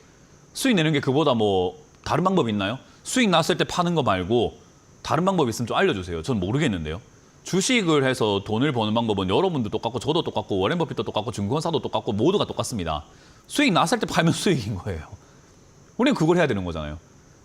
수익 내는 게 그보다 뭐 다른 방법이 있나요? 수익 났을 때 파는 거 말고 다른 방법이 있으면 좀 알려주세요. 전 모르겠는데요. 주식을 해서 돈을 버는 방법은 여러분도 똑같고 저도 똑같고 워렌 버핏도 똑같고 증권사도 똑같고 모두가 똑같습니다. 수익 났을 때 팔면 수익인 거예요. 우리는 그걸 해야 되는 거잖아요.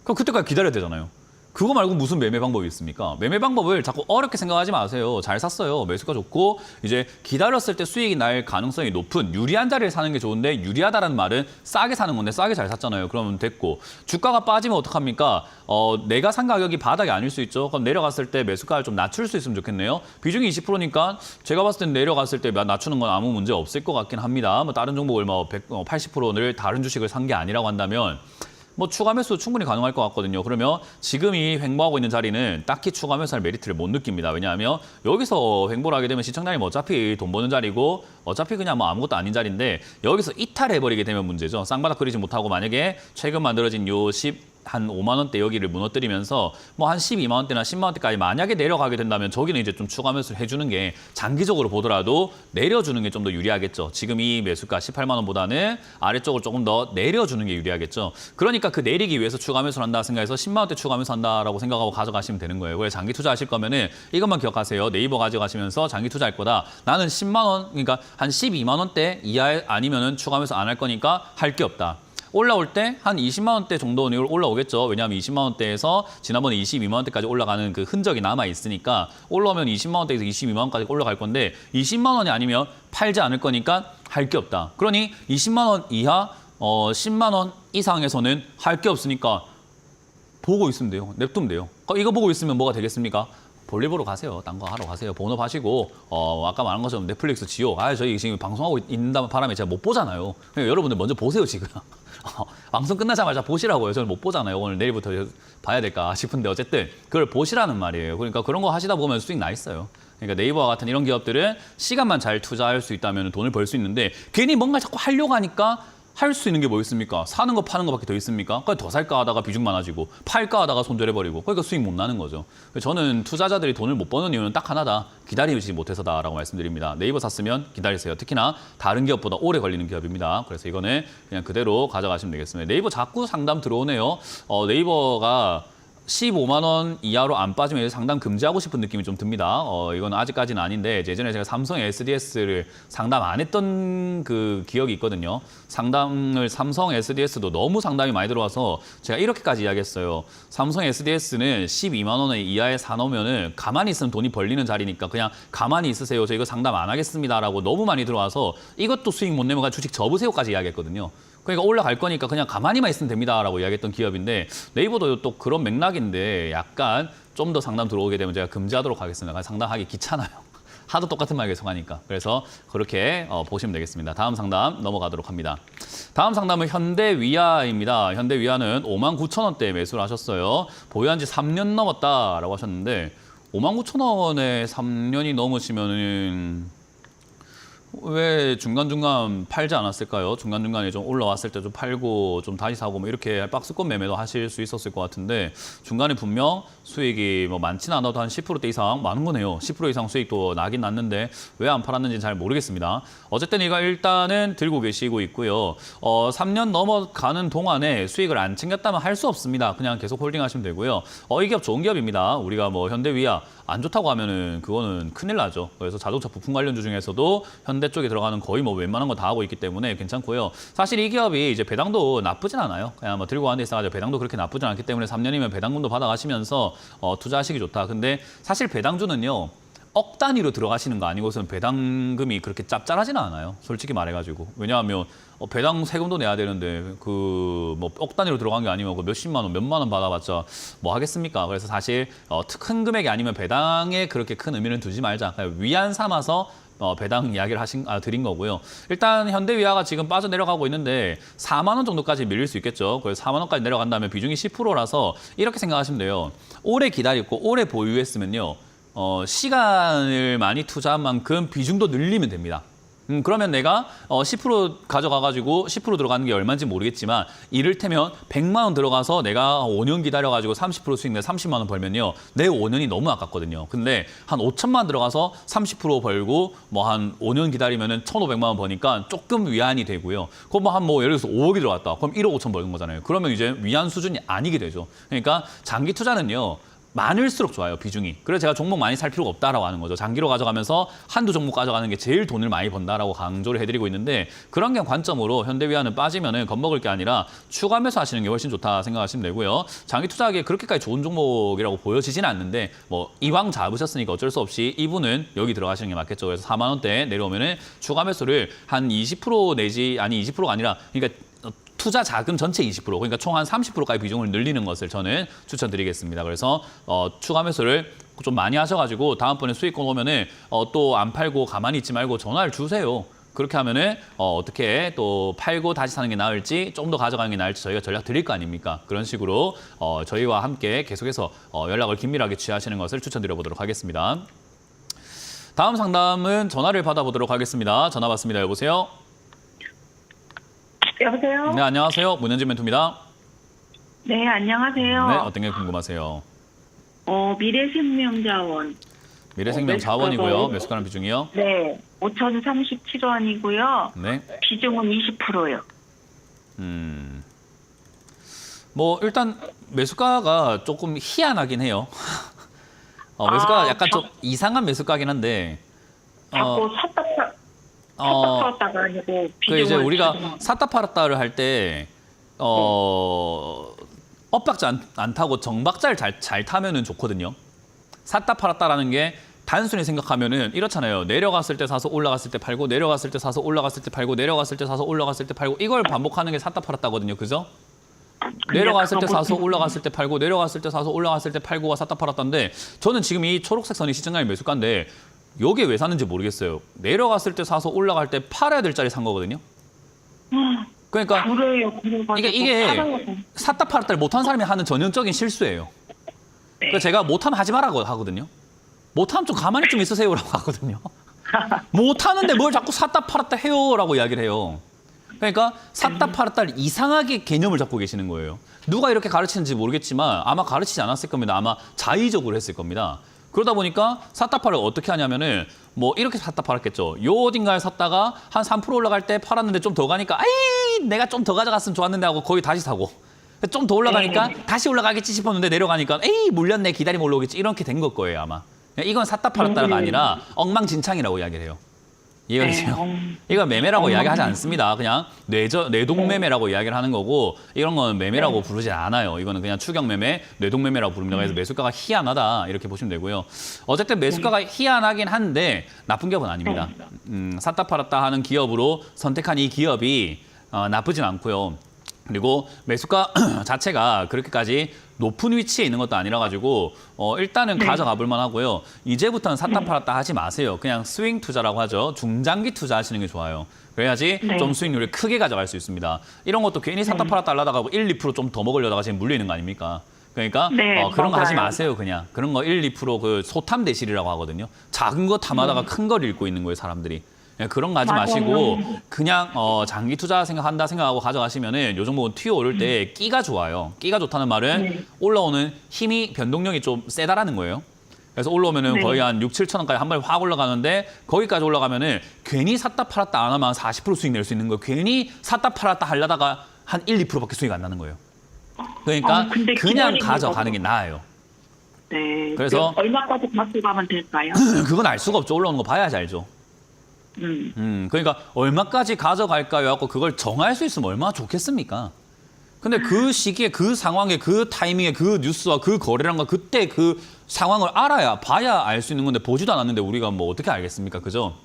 그럼 그때까지 기다려야 되잖아요. 그거 말고 무슨 매매 방법이 있습니까? 매매 방법을 자꾸 어렵게 생각하지 마세요. 잘 샀어요. 매수가 좋고 이제 기다렸을 때 수익이 날 가능성이 높은 유리한 자리를 사는 게 좋은데 유리하다는 말은 싸게 사는 건데 싸게 잘 샀잖아요. 그러면 됐고 주가가 빠지면 어떡합니까? 내가 산 가격이 바닥이 아닐 수 있죠. 그럼 내려갔을 때 매수가를 좀 낮출 수 있으면 좋겠네요. 비중이 20%니까 제가 봤을 땐 내려갔을 때 낮추는 건 아무 문제 없을 것 같긴 합니다. 뭐 다른 종목을 뭐 80%를 다른 주식을 산 게 아니라고 한다면 뭐 추가 매수 충분히 가능할 것 같거든요. 그러면 지금 이 횡보하고 있는 자리는 딱히 추가 매수할 메리트를 못 느낍니다. 왜냐하면 여기서 횡보를 하게 되면 시청자님 어차피 돈 버는 자리고 어차피 그냥 뭐 아무것도 아닌 자리인데 여기서 이탈해버리게 되면 문제죠. 쌍바닥 그리지 못하고 만약에 최근 만들어진 요 한 5만 원대 여기를 무너뜨리면서 뭐 한 12만 원대나 10만 원대까지 만약에 내려가게 된다면 저기는 이제 좀 추가 매수를 해주는 게 장기적으로 보더라도 내려주는 게 좀 더 유리하겠죠. 지금 이 매수가 18만 원보다는 아래쪽으로 조금 더 내려주는 게 유리하겠죠. 그러니까 그 내리기 위해서 추가 매수를 한다 생각해서 10만 원대 추가 매수한다라고 생각하고 가져가시면 되는 거예요. 그래서 장기 투자하실 거면은 이것만 기억하세요. 네이버 가져가시면서 장기 투자할 거다. 나는 10만 원, 그러니까 한 12만 원대 이하에 아니면은 추가 매수 안 할 거니까 할 게 없다. 올라올 때 한 20만 원대 정도는 올라오겠죠. 왜냐하면 20만 원대에서 지난번에 22만 원대까지 올라가는 그 흔적이 남아 있으니까 올라오면 20만 원대에서 22만 원까지 올라갈 건데 20만 원이 아니면 팔지 않을 거니까 할 게 없다. 그러니 20만 원 이하, 10만 원 이상에서는 할 게 없으니까 보고 있으면 돼요. 냅두면 돼요. 이거 보고 있으면 뭐가 되겠습니까? 볼일 보러 가세요. 딴 거 하러 가세요. 본업하시고 아까 말한 것처럼 넷플릭스, 지옥. 저희 지금 방송하고 있는 바람에 제가 못 보잖아요. 그러니까 여러분들 먼저 보세요 지금. 방송 끝나자마자 보시라고요. 저는 못 보잖아요. 오늘 내일부터 봐야 될까 싶은데 어쨌든 그걸 보시라는 말이에요. 그러니까 그런 거 하시다 보면 수익 나 있어요. 그러니까 네이버와 같은 이런 기업들은 시간만 잘 투자할 수 있다면 돈을 벌 수 있는데 괜히 뭔가 자꾸 하려고 하니까 할 수 있는 게 뭐 있습니까? 사는 거 파는 거밖에 더 있습니까? 그러니까 더 살까 하다가 비중 많아지고 팔까 하다가 손절해버리고 그러니까 수익 못 나는 거죠. 저는 투자자들이 돈을 못 버는 이유는 딱 하나다. 기다리지 못해서다라고 말씀드립니다. 네이버 샀으면 기다리세요. 특히나 다른 기업보다 오래 걸리는 기업입니다. 그래서 이거는 그냥 그대로 가져가시면 되겠습니다. 네이버 자꾸 상담 들어오네요. 네이버가 15만 원 이하로 안 빠지면 상담 금지하고 싶은 느낌이 좀 듭니다. 이건 아직까지는 아닌데 예전에 제가 삼성 SDS를 상담 안 했던 그 기억이 있거든요. 상담을 삼성 SDS도 너무 상담이 많이 들어와서 제가 이렇게까지 이야기했어요. 삼성 SDS는 12만 원 이하에 사놓으면은 가만히 있으면 돈이 벌리는 자리니까 그냥 가만히 있으세요. 저 이거 상담 안 하겠습니다라고 너무 많이 들어와서 이것도 수익 못 내면 주식 접으세요까지 이야기했거든요. 그러니까 올라갈 거니까 그냥 가만히만 있으면 됩니다라고 이야기했던 기업인데 네이버도 또 그런 맥락인데 약간 좀 더 상담 들어오게 되면 제가 금지하도록 하겠습니다. 상담하기 귀찮아요. 하도 똑같은 말 계속 하니까. 그래서 그렇게 보시면 되겠습니다. 다음 상담 넘어가도록 합니다. 다음 상담은 현대위아입니다. 현대위아는 5만 9천 원대에 매수를 하셨어요. 보유한 지 3년 넘었다라고 하셨는데 5만 9천 원에 3년이 넘으시면은 왜 중간중간 팔지 않았을까요? 중간중간에 좀 올라왔을 때 좀 팔고 좀 다시 사고 뭐 이렇게 박스권 매매도 하실 수 있었을 것 같은데 중간에 분명 수익이 뭐 많지는 않아도 한 10%대 이상 많은 거네요. 10% 이상 수익도 나긴 났는데 왜 안 팔았는지 잘 모르겠습니다. 어쨌든 이거 일단은 들고 계시고 있고요. 3년 넘어가는 동안에 수익을 안 챙겼다면 할 수 없습니다. 그냥 계속 홀딩하시면 되고요. 이 기업 좋은 기업입니다. 우리가 뭐 현대위아 안 좋다고 하면은 그거는 큰일 나죠. 그래서 자동차 부품 관련주 중에서도 현대 쪽에 들어가는 거의 뭐 웬만한 거 다 하고 있기 때문에 괜찮고요. 사실 이 기업이 이제 배당도 나쁘진 않아요. 그냥 뭐 들고 가는 데 있어가지고 배당도 그렇게 나쁘진 않기 때문에 3년이면 배당금도 받아가시면서 투자하시기 좋다. 근데 사실 배당주는요. 억 단위로 들어가시는 거 아니고서는 배당금이 그렇게 짭짤하지는 않아요. 솔직히 말해가지고. 왜냐하면 배당 세금도 내야 되는데 그 뭐 억 단위로 들어간 게 아니면 그 몇십만 원, 몇만 원 받아봤자 뭐 하겠습니까? 그래서 사실 큰 금액이 아니면 배당에 그렇게 큰 의미는 두지 말자. 그냥 위안 삼아서 배당 이야기를 드린 거고요. 일단 현대위아가 지금 빠져내려가고 있는데 4만 원 정도까지 밀릴 수 있겠죠. 그래서 4만 원까지 내려간다면 비중이 10%라서 이렇게 생각하시면 돼요. 오래 기다렸고 오래 보유했으면요. 시간을 많이 투자한 만큼 비중도 늘리면 됩니다. 그러면 내가 10% 가져가가지고 10% 들어가는 게 얼마인지 모르겠지만 이를테면 100만 원 들어가서 내가 5년 기다려가지고 30% 수익 내 30만 원 벌면요. 내 5년이 너무 아깝거든요. 근데 한 5천만 원 들어가서 30% 벌고 뭐 한 5년 기다리면은 1,500만 원 버니까 조금 위안이 되고요. 그럼 뭐 예를 들어서 5억이 들어갔다. 그럼 1억 5천 버는 거잖아요. 그러면 이제 위안 수준이 아니게 되죠. 그러니까 장기 투자는요. 많을수록 좋아요, 비중이. 그래서 제가 종목 많이 살 필요가 없다라고 하는 거죠. 장기로 가져가면서 한두 종목 가져가는 게 제일 돈을 많이 번다라고 강조를 해드리고 있는데 그런 게 관점으로 현대위안은 빠지면은 겁먹을 게 아니라 추가 매수하시는 게 훨씬 좋다 생각하시면 되고요. 장기 투자하기에 그렇게까지 좋은 종목이라고 보여지지는 않는데 뭐 이왕 잡으셨으니까 어쩔 수 없이 이분은 여기 들어가시는 게 맞겠죠. 그래서 4만 원대 내려오면은 추가 매수를 한 20% 내지 아니 20%가 아니라 그러니까 투자 자금 전체 20% 그러니까 총 한 30%까지 비중을 늘리는 것을 저는 추천드리겠습니다. 그래서 추가 매수를 좀 많이 하셔가지고 다음번에 수익권 오면은 또 안 팔고 가만히 있지 말고 전화를 주세요. 그렇게 하면은 어떻게 또 팔고 다시 사는 게 나을지 좀 더 가져가는 게 나을지 저희가 전략 드릴 거 아닙니까? 그런 식으로 저희와 함께 계속해서 연락을 긴밀하게 취하시는 것을 추천드려 보도록 하겠습니다. 다음 상담은 전화를 받아보도록 하겠습니다. 전화 받습니다. 여보세요? 여보세요? 네, 안녕하세요. 문현진 멘토입니다. 네, 안녕하세요. 네, 어떤 게 궁금하세요? 미래생명자원. 미래생명 매수가가- 자원이고요. 매수가는 비중이요? 네, 5,037원이고요. 네. 비중은 20%요. 뭐 일단 매수가가 조금 희한하긴 해요. 매수가가 약간 좀 이상한 매수가긴 한데 자꾸 샀다 팔았다가 아니고 그 비중을 이제 우리가 줄이면. 샀다 팔았다를 할 때 엇박자 안 타고 정박자를 잘 타면은 좋거든요. 샀다 팔았다라는 게 단순히 생각하면은 이렇잖아요. 내려갔을 때 사서 올라갔을 때 팔고 내려갔을 때 사서 올라갔을 때 팔고 내려갔을 때 사서 올라갔을 때 팔고 이걸 반복하는 게 샀다 팔았다거든요. 그죠? 내려갔을 때 사서 올라갔을 때 팔고 내려갔을 때 사서 올라갔을 때 팔고가 샀다 팔았다인데 저는 지금 이 초록색 선이 시청가의 매수가인데 여기에 왜 샀는지 모르겠어요. 내려갔을 때 사서 올라갈 때 팔아야 될 자리 산 거거든요. 그러니까 그래요. 이게 샀다 팔았다를 못한 사람이 하는 전형적인 실수예요. 그러니까 제가 못하면 하지 말라고 하거든요. 못하면 좀 가만히 좀 있으세요라고 하거든요. 못하는데 뭘 자꾸 샀다 팔았다 해요라고 이야기를 해요. 그러니까 샀다 팔았다를 이상하게 개념을 잡고 계시는 거예요. 누가 이렇게 가르치는지 모르겠지만 아마 가르치지 않았을 겁니다. 아마 자의적으로 했을 겁니다. 그러다 보니까 샀다 팔을 어떻게 하냐면은 뭐 이렇게 샀다 팔았겠죠. 요 어딘가에 샀다가 한 3% 올라갈 때 팔았는데 좀 더 가니까 아이 내가 좀 더 가져갔으면 좋았는데 하고 거기 다시 사고 좀 더 올라가니까 다시 올라가겠지 싶었는데 내려가니까 에이 물렸네 기다리면 올라오겠지 이렇게 된 걸 거예요 아마. 이건 샀다 팔았다가 아니라 엉망진창이라고 이야기를 해요. 이해가 되세요? 이건 매매라고 이야기하지 않습니다. 그냥 뇌동매매라고 이야기를 하는 거고 이런 건 매매라고 부르지 않아요. 이거는 그냥 추격매매, 뇌동매매라고 부릅니다. 그래서 매수가가 희한하다 이렇게 보시면 되고요. 어쨌든 매수가가 희한하긴 한데 나쁜 기업은 아닙니다. 샀다 팔았다 하는 기업으로 선택한 이 기업이 나쁘진 않고요. 그리고 매수가 자체가 그렇게까지 높은 위치에 있는 것도 아니라 가지고 일단은 가져가 볼 만하고요. 이제부터는 샀다 팔았다 하지 마세요. 그냥 스윙 투자라고 하죠. 중장기 투자하시는 게 좋아요. 그래야지 좀 수익률을 크게 가져갈 수 있습니다. 이런 것도 괜히 샀다 팔았다 하려다가 1, 2% 좀 더 먹으려다가 지금 물리는 거 아닙니까? 그러니까 그런 거 하지 마세요. 그냥 그런 거 1, 2% 그 소탐 대실이라고 하거든요. 작은 거 탐하다가 큰 걸 잃고 있는 거예요, 사람들이. 그런 거 하지 마시고 그냥 장기 투자 생각한다 생각하고 가져가시면은 요 종목은 튀어 오를 때 끼가 좋아요. 끼가 좋다는 말은 올라오는 힘이 변동력이 좀 세다라는 거예요. 그래서 올라오면은 거의 한 6, 7천 원까지 한 번에 확 올라가는데 거기까지 올라가면은 괜히 샀다 팔았다 안 하면 40% 수익 낼 수 있는 거예요. 괜히 샀다 팔았다 하려다가 한 1, 2%밖에 수익 안 나는 거예요. 그러니까 그냥 가져가는 게 나아요. 네. 그래서 얼마까지 가져가면 될까요? 그건 알 수가 없죠. 올라오는 거 봐야지 알죠. 그러니까 얼마까지 가져갈까요? 하고 그걸 정할 수 있으면 얼마나 좋겠습니까? 근데 그 시기에 그 상황에 그 타이밍에 그 뉴스와 그 거래량과 그때 그 상황을 알아야 봐야 알 수 있는 건데 보지도 않았는데 우리가 뭐 어떻게 알겠습니까? 그죠?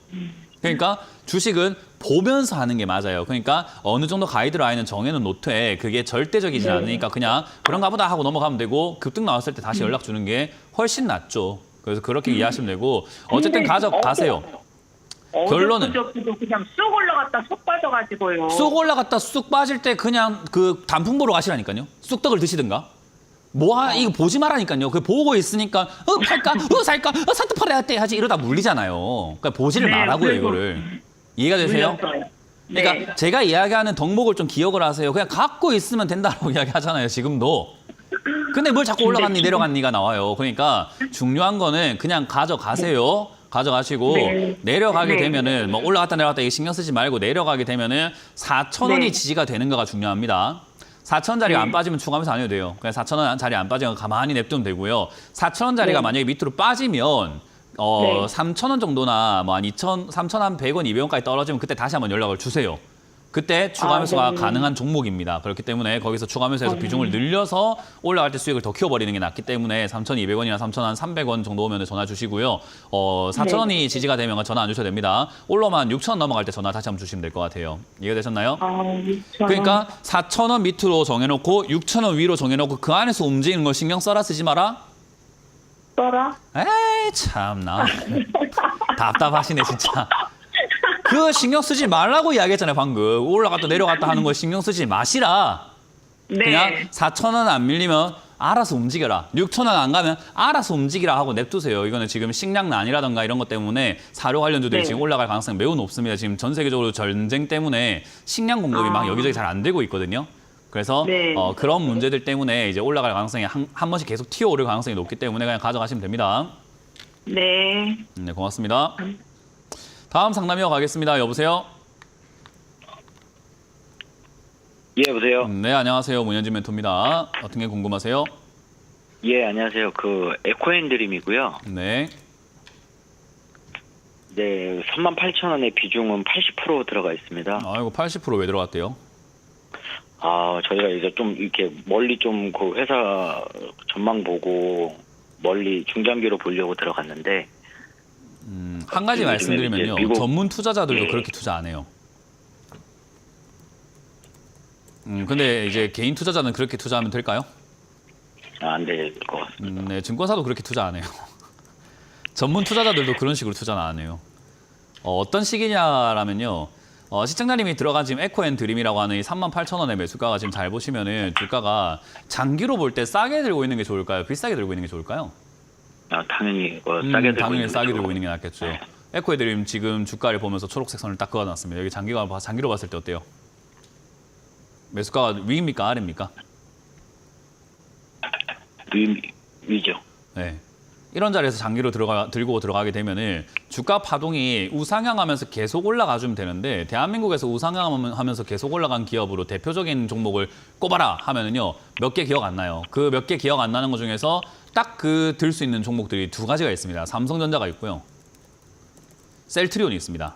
그러니까 주식은 보면서 하는 게 맞아요. 그러니까 어느 정도 가이드라인은 정해놓은 노트에 그게 절대적이지 않으니까 그냥 그런가 보다 하고 넘어가면 되고 급등 나왔을 때 다시 연락 주는 게 훨씬 낫죠. 그래서 그렇게 이해하시면 되고 어쨌든 가져가세요. 결론은 그냥 쑥 올라갔다 쑥 빠져가지고요. 쑥 올라갔다 쑥 빠질 때 그냥 그 단풍 보러 가시라니까요. 쑥떡을 드시든가. 이거 보지 말라니까요. 그 보고 있으니까 팔까? 살까? 샀다 팔아야 돼 하지 이러다 물리잖아요. 그러니까 보지를 말라고요, 이거를. 이해가 되세요? 물렸어요. 그러니까 네. 제가 이야기하는 덕목을 좀 기억을 하세요. 그냥 갖고 있으면 된다고 이야기하잖아요, 지금도. 근데 뭘 자꾸 올라갔니 내려갔니가 나와요. 그러니까 중요한 거는 그냥 가져가세요. 가져가시고 네. 내려가게 네. 되면은 뭐 올라갔다 내려갔다 이게 신경 쓰지 말고 내려가게 되면은 4,000원이 네. 지지가 되는 거가 중요합니다. 4,000원짜리가 네. 안 빠지면 추가하면서 안 해도 돼요. 그냥 4,000원짜리 안 빠지면 가만히 냅두면 되고요. 4,000원짜리가 네. 만약에 밑으로 빠지면 네. 3,000원 정도나 뭐 한 3,100원, 200원까지 떨어지면 그때 다시 한번 연락을 주세요. 그때 추가 매수가 네. 가능한 종목입니다. 그렇기 때문에 거기서 추가 매수해서 비중을 늘려서 올라갈 때 수익을 더 키워버리는 게 낫기 때문에 3,200원이나 3,300원 정도 오면 전화 주시고요. 4,000원이 지지가 되면 전화 안 주셔도 됩니다. 올라오면 6,000원 넘어갈 때 전화 다시 한번 주시면 될 것 같아요. 이해되셨나요? 그러니까 4,000원 밑으로 정해놓고 6,000원 위로 정해놓고 그 안에서 움직이는 걸 신경 써라 쓰지 마라. 써라? 에이 참나 답답하시네 진짜. 그 신경 쓰지 말라고 이야기했잖아요 방금. 올라갔다 내려갔다 하는 거 신경 쓰지 마시라. 네. 그냥 4,000원 안 밀리면 알아서 움직여라. 6,000원 안 가면 알아서 움직이라 하고 냅두세요. 이거는 지금 식량난이라든가 이런 것 때문에 사료 관련주들이 네. 지금 올라갈 가능성이 매우 높습니다. 지금 전 세계적으로 전쟁 때문에 식량 공급이 막 여기저기 잘 안 되고 있거든요. 그래서 네. 그런 문제들 때문에 이제 올라갈 가능성이 한 번씩 계속 튀어오를 가능성이 높기 때문에 그냥 가져가시면 됩니다. 네. 네, 고맙습니다. 다음 상담 이어가겠습니다. 여보세요? 예, 여보세요? 네, 안녕하세요. 문현진 멘토입니다. 어떤 게 궁금하세요? 예, 안녕하세요. 그, 에코앤드림이고요. 네. 네, 38,000원의 비중은 80% 들어가 있습니다. 아이고, 80% 왜 들어갔대요? 저희가 이제 좀 이렇게 멀리 좀 그 회사 전망 보고 멀리 중장기로 보려고 들어갔는데, 한 가지 요즘에 말씀드리면요. 이제 미국- 전문 투자자들도 예. 그렇게 투자 안 해요. 근데 이제 개인 투자자는 그렇게 투자하면 될까요? 안 될 것 같습니다. 네, 증권사도 그렇게 투자 안 해요. 전문 투자자들도 그런 식으로 투자는 안 해요. 어떤 시기냐라면요. 시청자님이 들어간 지금 에코앤드림이라고 하는 이 38,000원의 매수가가 지금 잘 보시면은 주가가 장기로 볼 때 싸게 들고 있는 게 좋을까요? 비싸게 들고 있는 게 좋을까요? 당연히 싸게 들고 당연히 있는 싸게 거죠. 들고 있는 게 낫겠죠. 에코앤드림 지금 주가를 보면서 초록색 선을 딱 그어놨습니다. 여기 장기로 봤을 때 어때요? 매수가가 위입니까 아래입니까? 위죠. 네. 이런 자리에서 장기로 들고 들어가게 되면은 주가 파동이 우상향하면서 계속 올라가주면 되는데 대한민국에서 우상향하면서 계속 올라간 기업으로 대표적인 종목을 꼽아라 하면은요 몇 개 기억 안 나요. 그 몇 개 기억 안 나는 것 중에서 딱 그 들 수 있는 종목들이 두 가지가 있습니다. 삼성전자가 있고요. 셀트리온이 있습니다.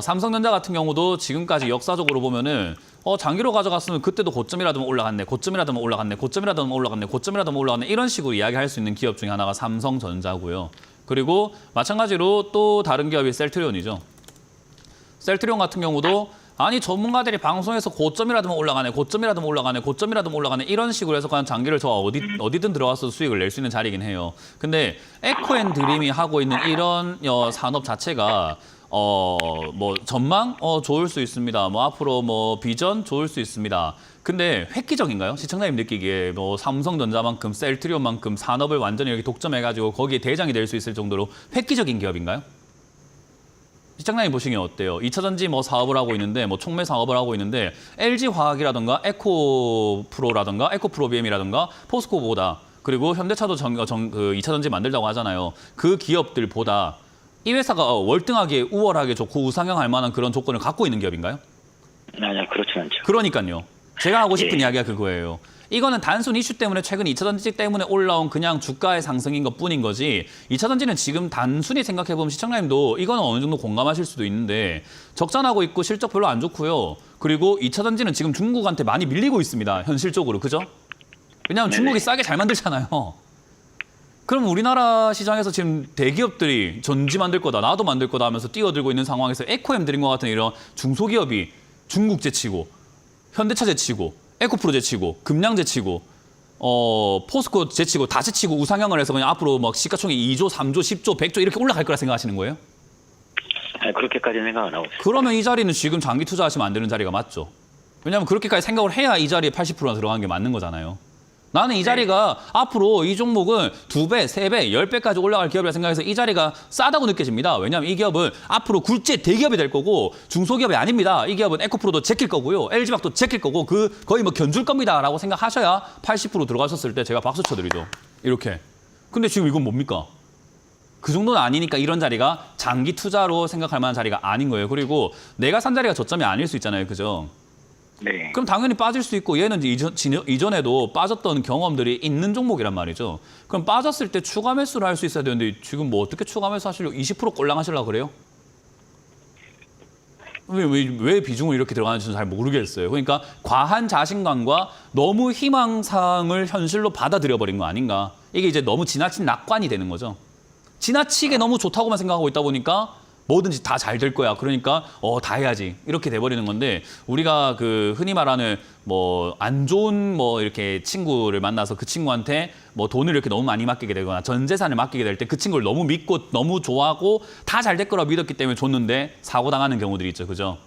삼성전자 같은 경우도 지금까지 역사적으로 보면은 장기로 가져갔으면 그때도 고점이라도 올라갔네, 고점이라도 올라갔네, 고점이라도 올라갔네, 고점이라도 올라갔네 이런 식으로 이야기할 수 있는 기업 중에 하나가 삼성전자고요. 그리고 마찬가지로 또 다른 기업이 셀트리온이죠. 셀트리온 같은 경우도 아니 전문가들이 방송에서 고점이라도 올라가네, 고점이라도 올라가네, 고점이라도 올라가네 이런 식으로 해서 그냥 장기를 저 어디든 들어가서 수익을 낼 수 있는 자리이긴 해요. 근데 에코앤드림이 하고 있는 이런 산업 자체가 뭐 전망 좋을 수 있습니다. 뭐 앞으로 뭐 비전 좋을 수 있습니다. 근데 획기적인가요? 시청자님 느끼기에 뭐 삼성전자만큼 셀트리온만큼 산업을 완전히 이렇게 독점해가지고 거기에 대장이 될 수 있을 정도로 획기적인 기업인가요? 시청자님 보시기에 어때요? 2차전지 뭐 사업을 하고 있는데 뭐 촉매 사업을 하고 있는데 LG화학이라든가 에코프로라든가 에코프로비엠이라든가 포스코보다 그리고 현대차도 그 2차전지 만들자고 하잖아요. 그 기업들보다 이 회사가 월등하게 우월하게 좋고 우상향할 만한 그런 조건을 갖고 있는 기업인가요? 아니요, 그렇진 않죠. 그러니까요. 제가 하고 싶은 예. 이야기가 그거예요. 이거는 단순 이슈 때문에 최근 2차전지 때문에 올라온 그냥 주가의 상승인 것뿐인 거지 2차전지는 지금 단순히 생각해보면 시청자님도 이거는 어느 정도 공감하실 수도 있는데 적자나고 있고 실적 별로 안 좋고요. 그리고 2차전지는 지금 중국한테 많이 밀리고 있습니다. 현실적으로. 그죠? 왜냐하면 중국이 싸게 잘 만들잖아요. 그럼 우리나라 시장에서 지금 대기업들이 전지 만들 거다, 나도 만들 거다 하면서 뛰어들고 있는 상황에서 에코엠드림과 같은 이런 중소기업이 중국 제치고 현대차 제치고 에코프로 제치고 금양 제치고 포스코 제치고 다 제치고 우상향을 해서 그냥 앞으로 막 시가총액 2조, 3조, 10조, 100조 이렇게 올라갈 거라 생각하시는 거예요? 그렇게까지 생각 안 하고 있어요. 그러면 이 자리는 지금 장기 투자하시면 안 되는 자리가 맞죠. 왜냐하면 그렇게까지 생각을 해야 이 자리에 80%나 들어가는 게 맞는 거잖아요. 나는 이 자리가 앞으로 이 종목은 2배, 3배, 10배까지 올라갈 기업이라 생각해서 이 자리가 싸다고 느껴집니다. 왜냐하면 이 기업은 앞으로 굴제 대기업이 될 거고 중소기업이 아닙니다. 이 기업은 에코프로도 제낄 거고요. LG박도 제낄 거고 거의 뭐 견줄 겁니다라고 생각하셔야 80% 들어가셨을 때 제가 박수 쳐드리죠. 이렇게. 근데 지금 이건 뭡니까? 그 정도는 아니니까 이런 자리가 장기 투자로 생각할 만한 자리가 아닌 거예요. 그리고 내가 산 자리가 저점이 아닐 수 있잖아요. 그죠? 네. 그럼 당연히 빠질 수 있고 얘는 이전에도 빠졌던 경험들이 있는 종목이란 말이죠. 그럼 빠졌을 때 추가 매수를 할 수 있어야 되는데 지금 뭐 어떻게 추가 매수 하시려고 20% 꼴랑 하시려고 그래요? 왜 비중을 이렇게 들어가는지 잘 모르겠어요. 그러니까 과한 자신감과 너무 희망사항을 현실로 받아들여버린 거 아닌가. 이게 이제 너무 지나친 낙관이 되는 거죠. 지나치게 너무 좋다고만 생각하고 있다 보니까 뭐든지 다 잘 될 거야. 그러니까 다 해야지. 이렇게 돼버리는 건데 우리가 그 흔히 말하는 뭐 안 좋은 뭐 이렇게 친구를 만나서 그 친구한테 뭐 돈을 이렇게 너무 많이 맡기게 되거나 전 재산을 맡기게 될 때 그 친구를 너무 믿고 너무 좋아하고 다 잘 될 거라고 믿었기 때문에 줬는데 사고 당하는 경우들이 있죠. 그죠?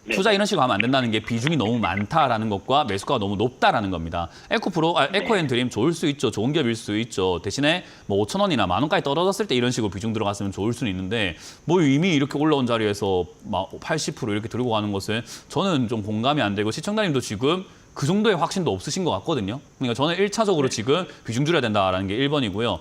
투자 이런 식으로 하면 안 된다는 게 비중이 너무 많다라는 것과 매수가가 너무 높다라는 겁니다. 에코앤드림 좋을 수 있죠. 좋은 기업일 수 있죠. 대신에 뭐 5,000원이나 10,000원까지 떨어졌을 때 이런 식으로 비중 들어갔으면 좋을 수는 있는데 뭐 이미 이렇게 올라온 자리에서 막 80% 이렇게 들고 가는 것은 저는 좀 공감이 안 되고 시청자님도 지금 그 정도의 확신도 없으신 것 같거든요. 그러니까 저는 1차적으로 지금 비중 줄여야 된다라는 게 1번이고요.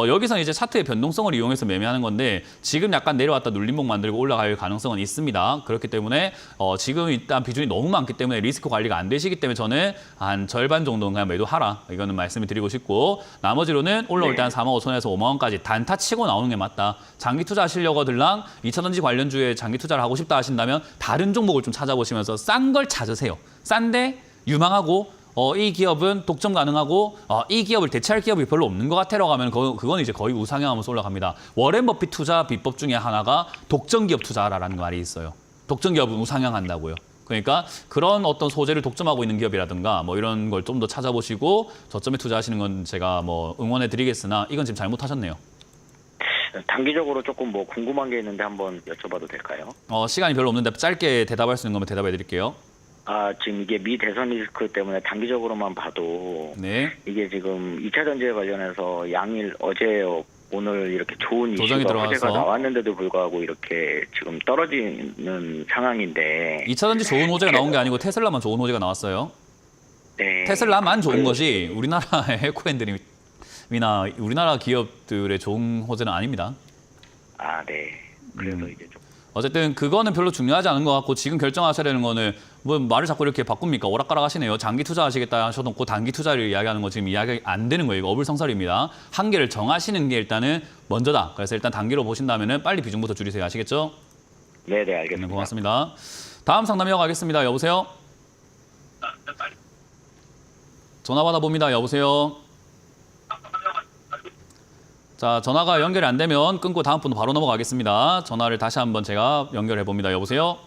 여기서 이제 차트의 변동성을 이용해서 매매하는 건데 지금 약간 내려왔다 눌림목 만들고 올라갈 가능성은 있습니다. 그렇기 때문에 지금 일단 비중이 너무 많기 때문에 리스크 관리가 안 되시기 때문에 저는 한 절반 정도는 그냥 매도하라. 이거는 말씀을 드리고 싶고 나머지로는 올라올 때 한 45,000원에서 5만 원까지 단타 치고 나오는 게 맞다. 장기 투자하시려고들랑 2차전지 관련주에 장기 투자를 하고 싶다 하신다면 다른 종목을 좀 찾아보시면서 싼 걸 찾으세요. 싼데 유망하고 이 기업은 독점 가능하고 이 기업을 대체할 기업이 별로 없는 것 같아라고 하면 그건 이제 거의 우상향하면서 올라갑니다. 워렌 버핏 투자 비법 중에 하나가 독점 기업 투자라는 말이 있어요. 독점 기업은 우상향한다고요. 그러니까 그런 어떤 소재를 독점하고 있는 기업이라든가 뭐 이런 걸 좀 더 찾아보시고 저점에 투자하시는 건 제가 뭐 응원해 드리겠으나 이건 지금 잘못하셨네요. 단기적으로 조금 뭐 궁금한 게 있는데 한번 여쭤봐도 될까요? 시간이 별로 없는데 짧게 대답할 수 있는 거면 대답해 드릴게요. 지금 이게 미 대선 리스크 때문에 단기적으로만 봐도 네. 이게 지금 2차 전지에 관련해서 양일 어제 오늘 이렇게 좋은 조정이 이슈가 들어와서. 화제가 나왔는데도 불구하고 이렇게 지금 떨어지는 상황인데 2차 전지 좋은 호재가 나온 게 아니고 테슬라만 좋은 호재가 나왔어요. 네. 테슬라만 좋은 것이 우리나라의 에코앤드림이나 우리나라 기업들의 좋은 호재는 아닙니다. 네. 그래서 이제 좀 어쨌든 그거는 별로 중요하지 않은 것 같고 지금 결정하셔야 되는 거는 뭐 말을 자꾸 이렇게 바꿉니까? 오락가락 하시네요. 장기 투자하시겠다 하셔놓고 단기 투자를 이야기하는 거 지금 이야기 안 되는 거예요. 이거 어불성설입니다. 한계를 정하시는 게 일단은 먼저다. 그래서 일단 단기로 보신다면은 빨리 비중부터 줄이세요. 아시겠죠? 네, 네, 알겠습니다. 고맙습니다. 다음 상담 이어가겠습니다. 여보세요? 전화 받아봅니다. 여보세요? 자, 전화가 연결이 안 되면 끊고 다음 분 바로 넘어가겠습니다. 전화를 다시 한번 제가 연결해 봅니다. 여보세요?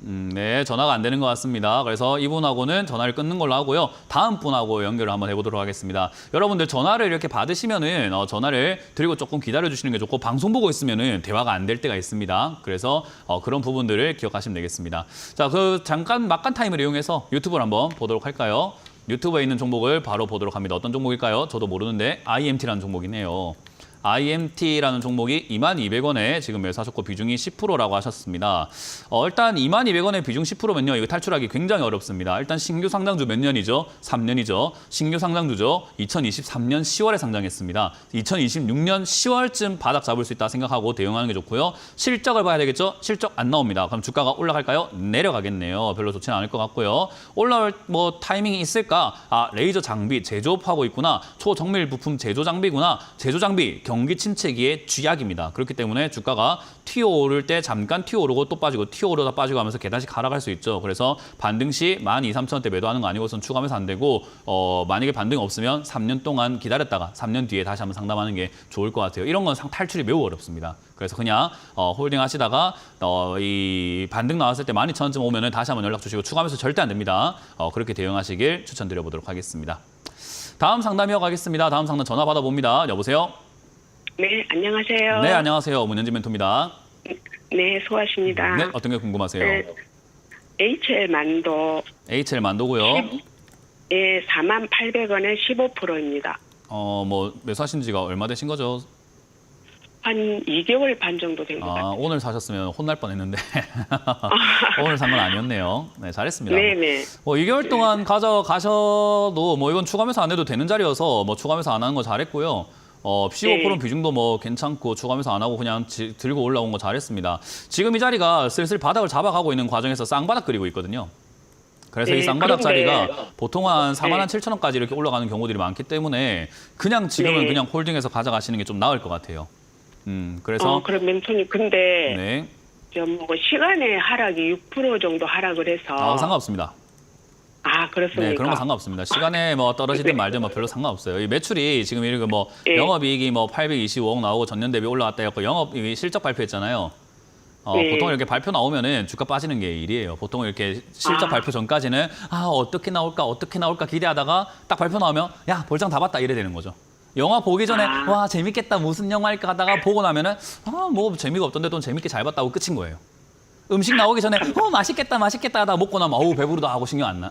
네, 전화가 안 되는 것 같습니다. 그래서 이분하고는 전화를 끊는 걸로 하고요. 다음 분하고 연결을 한번 해보도록 하겠습니다. 여러분들 전화를 이렇게 받으시면은 전화를 드리고 조금 기다려주시는 게 좋고 방송 보고 있으면은 대화가 안 될 때가 있습니다. 그래서 그런 부분들을 기억하시면 되겠습니다. 자, 그 잠깐 막간 타임을 이용해서 유튜브를 한번 보도록 할까요? 유튜브에 있는 종목을 바로 보도록 합니다. 어떤 종목일까요? 저도 모르는데 IMT라는 종목이네요. IMT라는 종목이 22,000원에 지금 매수하셨고 비중이 10%라고 하셨습니다. 일단 22,000원에 비중 10%면요. 이거 탈출하기 굉장히 어렵습니다. 일단 신규 상장주 몇 년이죠? 3년이죠. 신규 상장주죠. 2023년 10월에 상장했습니다. 2026년 10월쯤 바닥 잡을 수 있다 생각하고 대응하는 게 좋고요. 실적을 봐야 되겠죠? 실적 안 나옵니다. 그럼 주가가 올라갈까요? 내려가겠네요. 별로 좋지는 않을 것 같고요. 올라올 뭐 타이밍이 있을까? 레이저 장비 제조업하고 있구나. 초정밀 부품 제조 장비구나. 제조 장비 경기 침체기의 쥐약입니다. 그렇기 때문에 주가가 튀어오를 때 잠깐 튀어오르고 또 빠지고 튀어오르다 빠지고 하면서 계단씩 하락할 수 있죠. 그래서 반등 시 12,000~13,000원대 매도하는 거 아니고선 추가하면서 안 되고 만약에 반등이 없으면 3년 동안 기다렸다가 3년 뒤에 다시 한번 상담하는 게 좋을 것 같아요. 이런 건 탈출이 매우 어렵습니다. 그래서 그냥 홀딩 하시다가 이 반등 나왔을 때 12,000원쯤 오면은 다시 한번 연락 주시고 추가하면서 절대 안 됩니다. 그렇게 대응하시길 추천드려 보도록 하겠습니다. 다음 상담 이어가겠습니다. 다음 상담 전화 받아봅니다. 여보세요? 네, 안녕하세요. 네, 안녕하세요. 문현진 멘토입니다. 네, 수고하십니다. 네, 어떤 게 궁금하세요? 네, HL 만도 HL 만도고요. 예, 48,000원에 15%입니다. 뭐 매수하신 지가 얼마 되신 거죠? 한 2개월 반 정도 된 것 같아요. 오늘 사셨으면 혼날 뻔했는데 오늘 산 건 아니었네요. 네, 잘했습니다. 네네. 2개월 동안 가져가셔도 뭐 이건 추가 매수 안 해도 되는 자리여서 뭐 추가 매수 안 하는 거 잘했고요. 15% 네. 비중도 뭐 괜찮고 추가 매수 안 하고 그냥 들고 올라온 거 잘했습니다. 지금 이 자리가 슬슬 바닥을 잡아가고 있는 과정에서 쌍바닥 그리고 있거든요. 그래서 네, 이 쌍바닥 그런데- 자리가 보통 한 47,000원까지 이렇게 올라가는 경우들이 많기 때문에 그냥 지금은 네. 그냥 홀딩해서 가져가시는 게 좀 나을 것 같아요. 그래서 그러면 손님 근데 네. 뭐 시간의 하락이 6% 정도 하락을 해서 상관없습니다. 그렇습니까? 네, 그런 거 상관없습니다. 시간에 뭐 떨어지든 네. 말든 뭐 별로 상관없어요. 이 매출이 지금 이렇게 뭐 예. 영업이익이 뭐 825억 나오고 전년 대비 올라왔다 해서 영업이익 실적 발표했잖아요. 예. 보통 이렇게 발표 나오면은 주가 빠지는 게 일이에요. 보통 이렇게 실적 발표 전까지는 어떻게 나올까 기대하다가 딱 발표 나오면 야 볼장 다 봤다 이래 되는 거죠. 영화 보기 전에 와 재밌겠다 무슨 영화일까 하다가 보고 나면은 뭐 재미가 없던데 또 재밌게 잘 봤다고 끝인 거예요. 음식 나오기 전에 맛있겠다 하다가 먹고 나면 배부르다 하고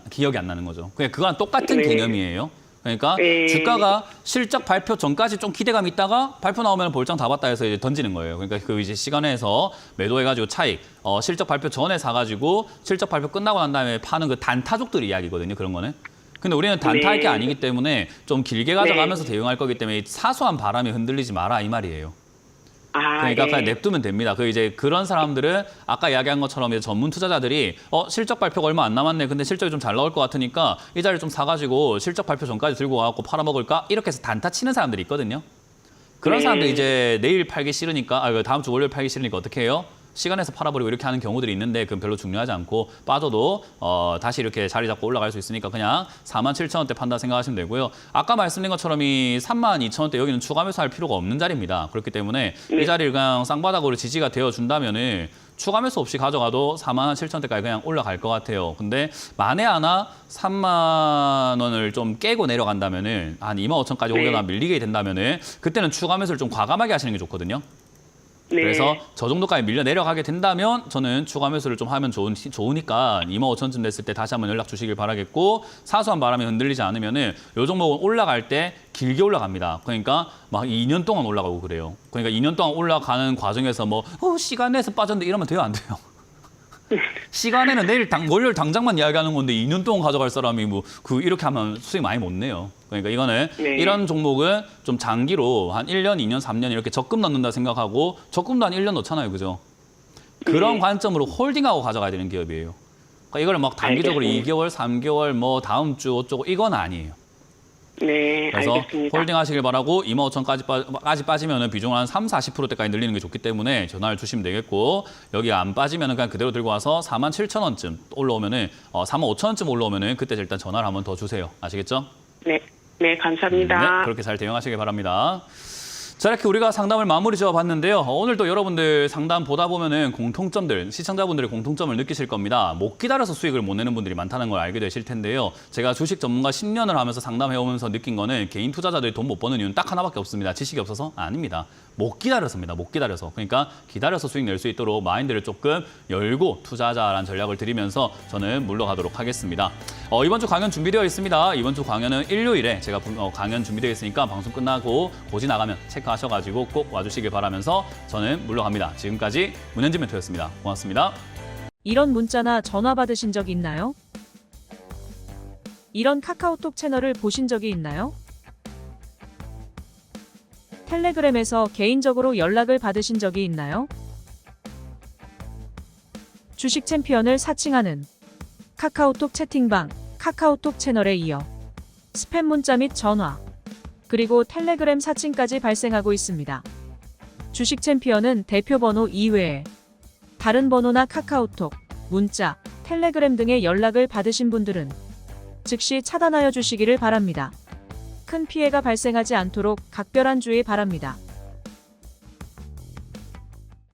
기억이 안 나는 거죠. 그냥 그거랑 똑같은 네. 개념이에요. 그러니까 네. 주가가 실적 발표 전까지 좀 기대감 있다가 발표 나오면 볼장 다 봤다 해서 이제 던지는 거예요. 그러니까 그 이제 시간에서 매도해가지고 차익, 실적 발표 전에 사가지고 실적 발표 끝나고 난 다음에 파는 그 단타족들 이야기거든요. 그런 거는. 근데 우리는 단타할 게 네. 아니기 때문에 좀 길게 가져가면서 대응할 거기 때문에 이 사소한 바람에 흔들리지 마라 이 말이에요. 그러니까 예. 그냥 냅두면 됩니다. 그런 사람들은 아까 이야기한 것처럼 이제 전문 투자자들이 실적 발표가 얼마 안 남았네. 근데 실적이 좀 잘 나올 것 같으니까 이 자리를 좀 사가지고 실적 발표 전까지 들고 와갖고 팔아먹을까? 이렇게 해서 단타 치는 사람들이 있거든요. 그런 네. 사람들 이제 내일 팔기 싫으니까 다음 주 월요일 팔기 싫으니까 어떻게 해요? 시간에서 팔아버리고 이렇게 하는 경우들이 있는데 그건 별로 중요하지 않고 빠져도 다시 이렇게 자리 잡고 올라갈 수 있으니까 그냥 47,000원대 판다 생각하시면 되고요. 아까 말씀드린 것처럼 이 32,000원대 여기는 추가 매수할 필요가 없는 자리입니다. 그렇기 때문에 이 자리를 그냥 쌍바닥으로 지지가 되어준다면은 추가 매수 없이 가져가도 47,000원대까지 그냥 올라갈 것 같아요. 근데 만에 하나 3만 원을 좀 깨고 내려간다면은 한 25,000원까지 네. 오거나 밀리게 된다면은 그때는 추가 매수를 좀 과감하게 하시는 게 좋거든요. 네. 그래서 저 정도까지 밀려 내려가게 된다면 저는 추가 매수를 좀 하면 좋으니까 25,000원쯤 됐을 때 다시 한번 연락 주시길 바라겠고 사소한 바람에 흔들리지 않으면은 요 종목은 올라갈 때 길게 올라갑니다. 그러니까 막 2년 동안 올라가고 그래요. 그러니까 2년 동안 올라가는 과정에서 뭐 시간에서 빠졌는데 이러면 돼요 안 돼요? 시간에는 월요일 당장만 이야기하는 건데 2년 동안 가져갈 사람이 이렇게 하면 수익 많이 못 내요. 그러니까 이거는 네. 이런 종목은 좀 장기로 한 1년, 2년, 3년 이렇게 적금 넣는다 생각하고 적금도 한 1년 넣잖아요. 그죠? 그런 관점으로 홀딩하고 가져가야 되는 기업이에요. 그러니까 이걸 막 단기적으로 알겠습니다. 2개월, 3개월 뭐 다음 주 어쩌고 이건 아니에요. 네, 그래서 알겠습니다. 홀딩 하시길 바라고 25,000원까지 빠지면 비중을 한 40%대까지 늘리는 게 좋기 때문에 전화를 주시면 되겠고 여기 안 빠지면 그냥 그대로 들고 와서 47,000원쯤 올라오면은 45,000원쯤 올라오면은 그때 일단 전화를 한번 더 주세요. 아시겠죠? 네, 감사합니다. 네, 그렇게 잘 대응하시길 바랍니다. 자, 이렇게 우리가 상담을 마무리 지어 봤는데요. 오늘도 여러분들 상담 보다 보면은 공통점들, 시청자분들의 공통점을 느끼실 겁니다. 못 기다려서 수익을 못 내는 분들이 많다는 걸 알게 되실 텐데요. 제가 주식 전문가 10년을 하면서 상담해 오면서 느낀 거는 개인 투자자들이 돈 못 버는 이유는 딱 하나밖에 없습니다. 지식이 없어서? 아닙니다. 못 기다려서입니다. 못 기다려서. 그러니까 기다려서 수익 낼 수 있도록 마인드를 조금 열고 투자자라는 전략을 드리면서 저는 물러가도록 하겠습니다. 이번 주 강연 준비되어 있습니다. 이번 주 강연은 일요일에 제가 강연 준비되어 있으니까 방송 끝나고 고지 나가면 체크하셔가지고 꼭 와주시길 바라면서 저는 물러갑니다. 지금까지 문현진 멘토였습니다. 고맙습니다. 이런 문자나 전화 받으신 적 있나요? 이런 카카오톡 채널을 보신 적이 있나요? 텔레그램에서 개인적으로 연락을 받으신 적이 있나요? 주식 챔피언을 사칭하는 카카오톡 채팅방, 카카오톡 채널에 이어 스팸 문자 및 전화, 그리고 텔레그램 사칭까지 발생하고 있습니다. 주식 챔피언은 대표 번호 이외에 다른 번호나 카카오톡, 문자, 텔레그램 등의 연락을 받으신 분들은 즉시 차단하여 주시기를 바랍니다. 큰 피해가 발생하지 않도록 각별한 주의 바랍니다.